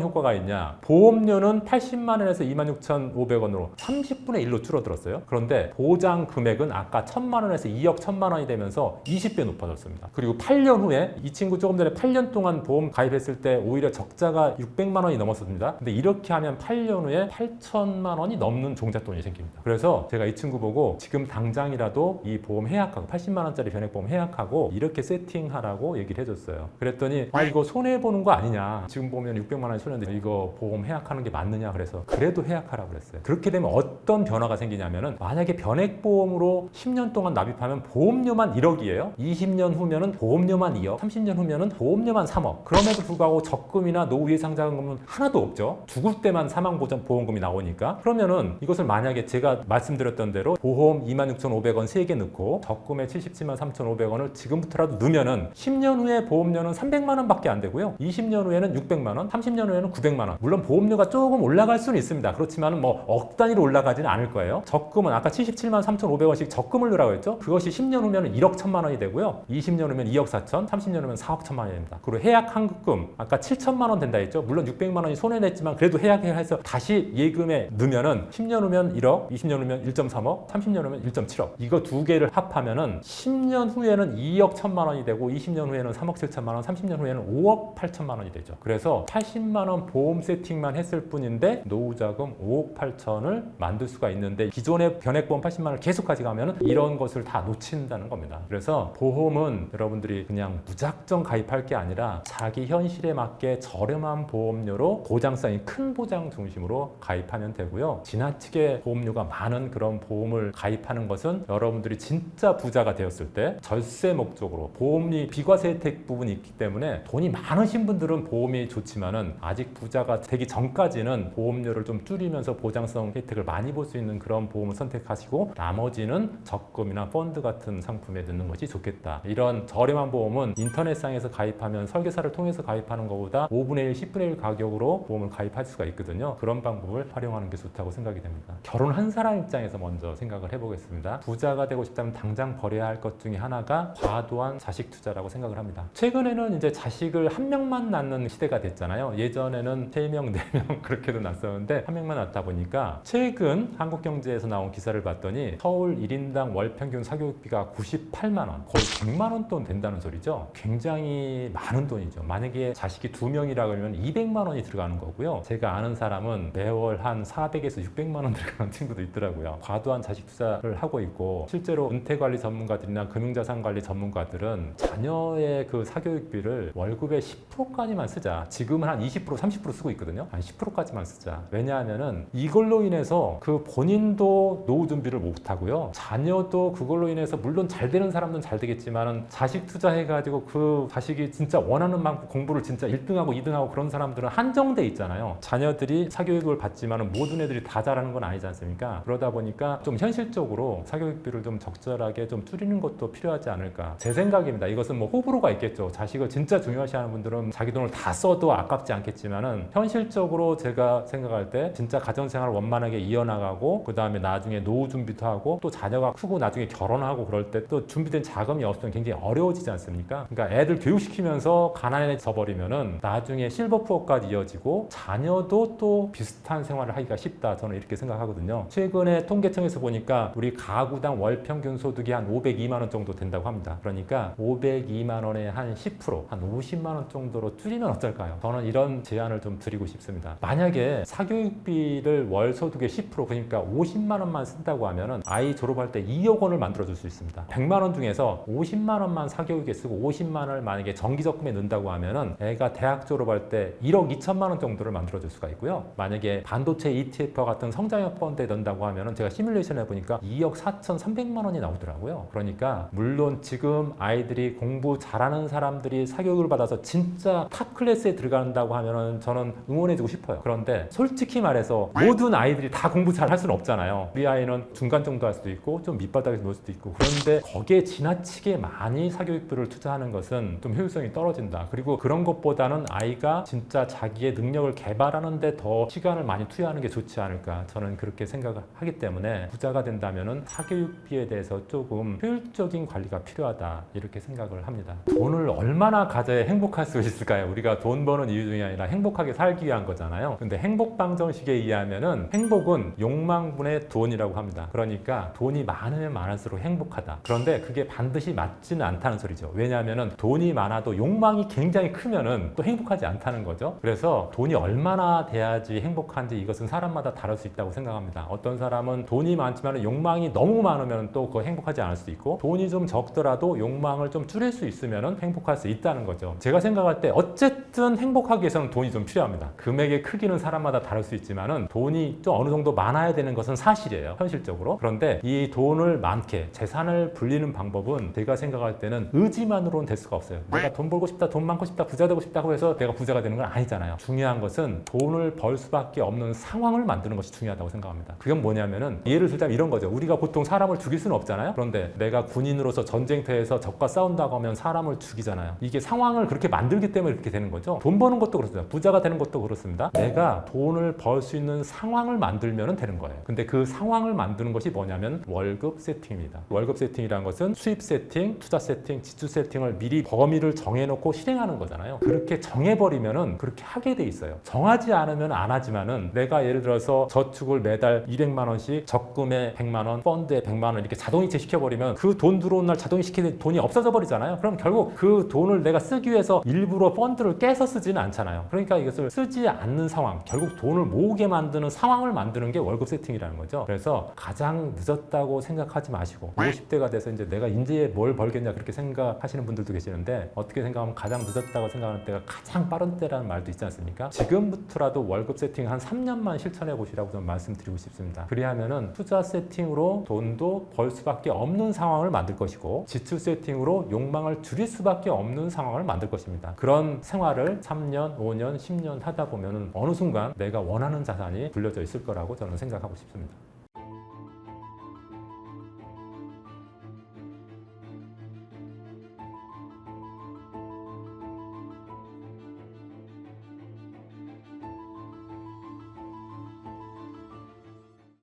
효과가 있냐. 보험료는 80만 원에서 26,500원으로 30분의 1로 줄어들었어요. 그런데 보장 금액은 아까 1,000만 원에서 2억 1,000만 원이 되면서 20배 높아졌습니다. 그리고 8년 후에 이 친구 조금 전에 8년 동안 보험 가입했을 때 오히려 적자가 600만 원이 넘었습니다. 근데 이렇게 하면 8년 후에 8천만 원이 넘는 종잣돈이 생깁니다. 그래서 제가 이 친구 보고 지금 당장이라도 이 보험 해약하고 80만 원짜리 변액보험 해약하고 이렇게 세팅하라고 얘기를 해줬어요. 그랬더니 이거 손해보는 거 아니냐. 지금 보면 600만 원이 손해인데 이거 보험 해약하는 게 맞느냐. 그래서 그래도 해약하라고 그랬어요. 그렇게 되면 어떤 변화가 생기냐면은 만약에 변액보험으로 10년 동안 납입하면 보험료만 1억이에요. 20년 후면은 보험료만 2억, 30년 후면은 보험료만 3억. 그럼에도 불구하고 적금이나 노후 예상자금은 하나도 없죠. 죽을 때만 사망보험금이 나오니까. 그러면은 이것을 만약에 제가 말씀드렸던 대로 보험 26,500원 3개 넣고 적금에 77만 3,500원을 지금부터라도 넣으면은 10년 후에 보험료는 300만 원밖에 안 되고요. 20년 후에는 600만 원, 30년 후에는 900만 원. 물론 보험료가 조금 올라갈 수는 있습니다. 그렇지만 뭐 억 단위로 올라가지는 않을 거예요. 적금은 아까 77만 3,500원씩 적금을 넣으라고 했죠. 그것이 10년 후면 1억 1천만 원이 되고요. 20년 후면 2억 4천, 30년 후면 4억 1천만 원이 됩니다. 그리고 해약 환급금 아까 7천만 원 된다 했죠. 물론 600만 원이 손해냈지만 그래도 해약해서 다시 예금에 넣으면은 10년 후면 1억, 20년 후면 1.3억, 30년 후면 1.7억. 이거 두 개를 합하면은 10년 후에는 2억 1천만 원이 되고 20년 후에는 3억 7천만 원, 30년 후에는 5억 8천만 원이 되죠. 그래서 80만 원 보험 세팅만 했을 뿐인데 노후자금 5억 8천을 만들 수가 있는데 기존의 변액보험 80만 원을 계속 가져가면은 이런 것을 다 놓친다는 겁니다. 그래서 보험은 여러분들이 그냥 무작정 가입할 게 아니라 자기 현실에 맞게 저렴한 보험료로 보장성이 큰 보장 중심으로 가입하면 되고요. 지나치게 보험료가 많은 그런 보험을 가입하는 것은 여러분들이 진짜 부자가 되었을 때 절세 목적으로 보험이 비과세 혜택 부분이 있기 때문에 돈이 많으신 분들은 보험이 좋지만은 아직 부자가 되기 전까지는 보험료를 좀 줄이면서 보장성 혜택을 많이 볼 수 있는 그런 보험을 선택하시고 나머지는 적금이나 펀드 같은 상품에 넣는 것이 좋겠다. 이런 저렴한 보험은 인터넷상에서 가입하면 설계사를 통해서 가입하는 것보다 5분의 1, 10분의 1 가격으로 보험을 가입할 수가 있거든요. 그런 방법을 활용하는 게 좋다고 생각이 됩니다. 결혼한 사람 입장에서 먼저 생각을 해보겠습니다. 부자가 되고 싶다면 당장 버려야 할 것 중에 하나가 과도한 자식 투자라고 생각을 합니다. 최근에는 이제 자식을 한 명만 낳는 시대가 됐잖아요. 예전에는 3명, 4명 그렇게도 낳았었는데 한 명만 낳다 보니까 최근 한국경제에서 나온 기사를 봤더니 서울 1인당 월 평균 사교육비가 98만 원, 거의 100만 원 돈 된다는 소리죠. 굉장히 많은 돈이죠. 만약에 자식이 2명이라 그러면 200만 원이 들어가는 거고요. 제가 아는 사람은 매월 한 400에서 600만 원 들어가는 친구도 있더라고요. 과도한 자식 투자를 하고 있고 실제로 은퇴관리 전문가들이나 금융자산관리 전문가들은 자녀의 그 사교육비를 월급의 10%까지만 쓰자. 지금은 한 20%, 30% 쓰고 있거든요. 한 10%까지만 쓰자. 왜냐하면은 이걸로 인해서 그 본인도 노후 준비를 못 하고요. 자녀도 그걸로 인해서 물론 잘 되는 사람은 잘 되겠지만은 자식 투자해가지고 그 자식이 진짜 원하는 만큼 공부를 진짜 1등하고 2등하고 그런 사람들은 한정돼 있잖아요. 자녀들이 사교육을 받지만은 모든 애들이 다 잘하는 건 아니지 않습니까? 그러다 보니까 좀 현실적으로 사교육비를 좀 적절하게 좀 줄이는 것도 필요하지 않을까. 제 생각입니다. 이것은 뭐 호불호가 있겠죠. 자식을 진짜 중요시하는 분들은 자기 돈을 다 써도 아깝지 않겠지만은 현실적으로 제가 생각할 때 진짜 가정생활을 원만하게 이어나가고 그 다음에 나중에 노후 준비도 하고 또 자녀가 크고 나중에 결혼하고 그럴 때 또 준비된 자금이 없으면 굉장히 어려워지지 않습니까? 그러니까 애들 교육시키면서 가난해져 버리면은 나중에 실버푸어까지 이어지고 자녀도 또 비슷한 생활을 하기가 쉽다. 저는 이렇게 생각하거든요. 최근에 통계청에서 보니까 우리 가구당 월 평균 소득이 한 502만 원 정도 된다고 합니다. 그러니까 502만 원에 한 10%, 한 50만 원 정도로 줄이면 어떨까요? 저는 이런 제안을 좀 드리고 싶습니다. 만약에 사교육비를 월 소득의 10% 그러니까 50만 원만 쓴다고 하면은 아이 졸업할 때 2억 원을 만들어 줄 수 있습니다. 100만 원 중에서 50만 원만 사교육에 쓰고 50만 원을 만약에 정기적금에 넣는다고 하면은 애가 대학 졸업할 때 1억 2천만 원 정도를 만들어 줄 수가 있고요. 만약에 반도체 ETF와 같은 성장형 펀드에 넣는다고 하면은 제가 시뮬레이션 해보니까 2억 4,300만 원이 나오더라고요. 그러니까 물론 지금 아이들이 공부 잘하는 사람들이 사교육을 받아서 진짜 탑 클래스에 들어간다고 하면은 저는 응원해주고 싶어요. 그런데 솔직히 말해서 모든 아이들이 다 공부 잘 할 수는 없잖아요. 우리 아이는 중간 정도 할 수도 있고 좀 밑바닥에서 놓을 수도 있고 그런데 거기에 지나치게 많이 사교육비를 투자하는 것은 좀 효율성이 떨어진다. 그리고 그런 것보다는 아이가 진짜 자기의 능력을 개발하는 데 더 시간을 많이 투여하는 게 좋지 않을까. 저는 그렇게 생각을 하기 때문에 부자가 된다면은 사교육비에 대해서 조금 효율적인 관리가 필요하다. 이렇게 생각을 합니다. 돈을 얼마나 가져야 행복할 수 있을까요? 우리가 돈 버는 이유 중에 아니라 행복하게 살기 위한 거잖아요. 근데 행복방정식에 의하면은 행복은 욕망분의 돈이라고 합니다. 그러니까 돈이 많으면 많을수록 행복하다. 그런데 그게 반드시 맞지는 않다는 소리죠. 왜냐하면은 돈이 많아도 욕망이 굉장히 크면은 또 행복하지 않다는 거죠. 그래서 돈이 얼마나 돼야지 행복한지 이것은 사람마다 다를 수 있다고 생각합니다. 어떤 사람은 돈이 많지만 욕망이 너무 많으면 또 그거 행복하지 않을 수도 있고, 돈이 좀 적더라도 욕망을 좀 줄일 수 있으면 행복할 수 있다는 거죠. 제가 생각할 때 어쨌든 행복하기 위해서는 돈이 좀 필요합니다. 금액의 크기는 사람마다 다를 수 있지만은 돈이 좀 어느 정도 많아야 되는 것은 사실이에요, 현실적으로. 그런데 이 돈을 많게 재산을 불리는 방법은 제가 생각할 때는 의지만으로는 될 수가 없어요. 내가 돈 벌고 싶다, 돈 많고 싶다, 부자 되고 싶다고 해서 내가 부자가 되는 건 아니잖아요. 중요한 것은 돈을 벌 수밖에 없는 상황을 만드는 것이 중요하다고 생각합니다. 그건 뭐냐면은 예를 들자면 이런 거죠. 우리가 보통 사람을 죽일 수는 없잖아요. 그런데 내가 군인으로서 전쟁터에서 적과 싸운다고 하면 사람을 죽이잖아요. 이게 상황을 그렇게 만들기 때문에 그렇게 되는 거죠. 돈 버는 것도 그렇습니다. 부자가 되는 것도 그렇습니다. 내가 돈을 벌 수 있는 상황을 만들면 되는 거예요. 근데 그 상황을 만드는 것이 뭐냐면 월급 세팅입니다. 월급 세팅이라는 것은 수입 세팅, 투자 세팅, 지출 세팅을 미리 범위를 정해놓고 실행하는 거잖아요. 그렇게 정해버리면은 그렇게 하게 돼 있어요. 정하지 않으면 안 하지만은 내가 예를 들어서 저축을 매달 200만 원씩 적금에 100만 원, 펀드에 100만 원 이렇게 자동이체 시켜버리면 그 돈 들어온 날 자동이체시키는 돈이 없어져 버리잖아요. 그럼 결국 그 돈을 내가 쓰기 위해서 일부러 펀드를 깨서 쓰지는 않잖아요. 그러니까 이것을 쓰지 않는 상황, 결국 돈을 모으게 만드는 상황을 만드는 게 월급 세팅이라는 거죠. 그래서 가장 늦었다고 생각하지 마시고 50대가 돼서 이제 내가 이제 뭘 벌겠냐 그렇게 생각하시는 분들도 계시는데, 어떻게 생각하면 가장 늦었다고 생각하는 때가 가장 빠른 때라는 말도 있지 않습니까? 지금부터라도 월급 세팅 한 3년만 실천해 보시라고 좀 말씀드리고 싶습니다. 그리하면은 투자 세팅으로 돈도 벌 수밖에 없는 상황을 만들 것이고, 지출 세팅으로 욕망을 줄일 수밖에 없는 상황을 만들 것입니다. 그런 생활을 3년, 5년, 10년 하다 보면은 어느 순간 내가 원하는 자산이 불려져 있을 거라고 저는 생각하고 싶습니다.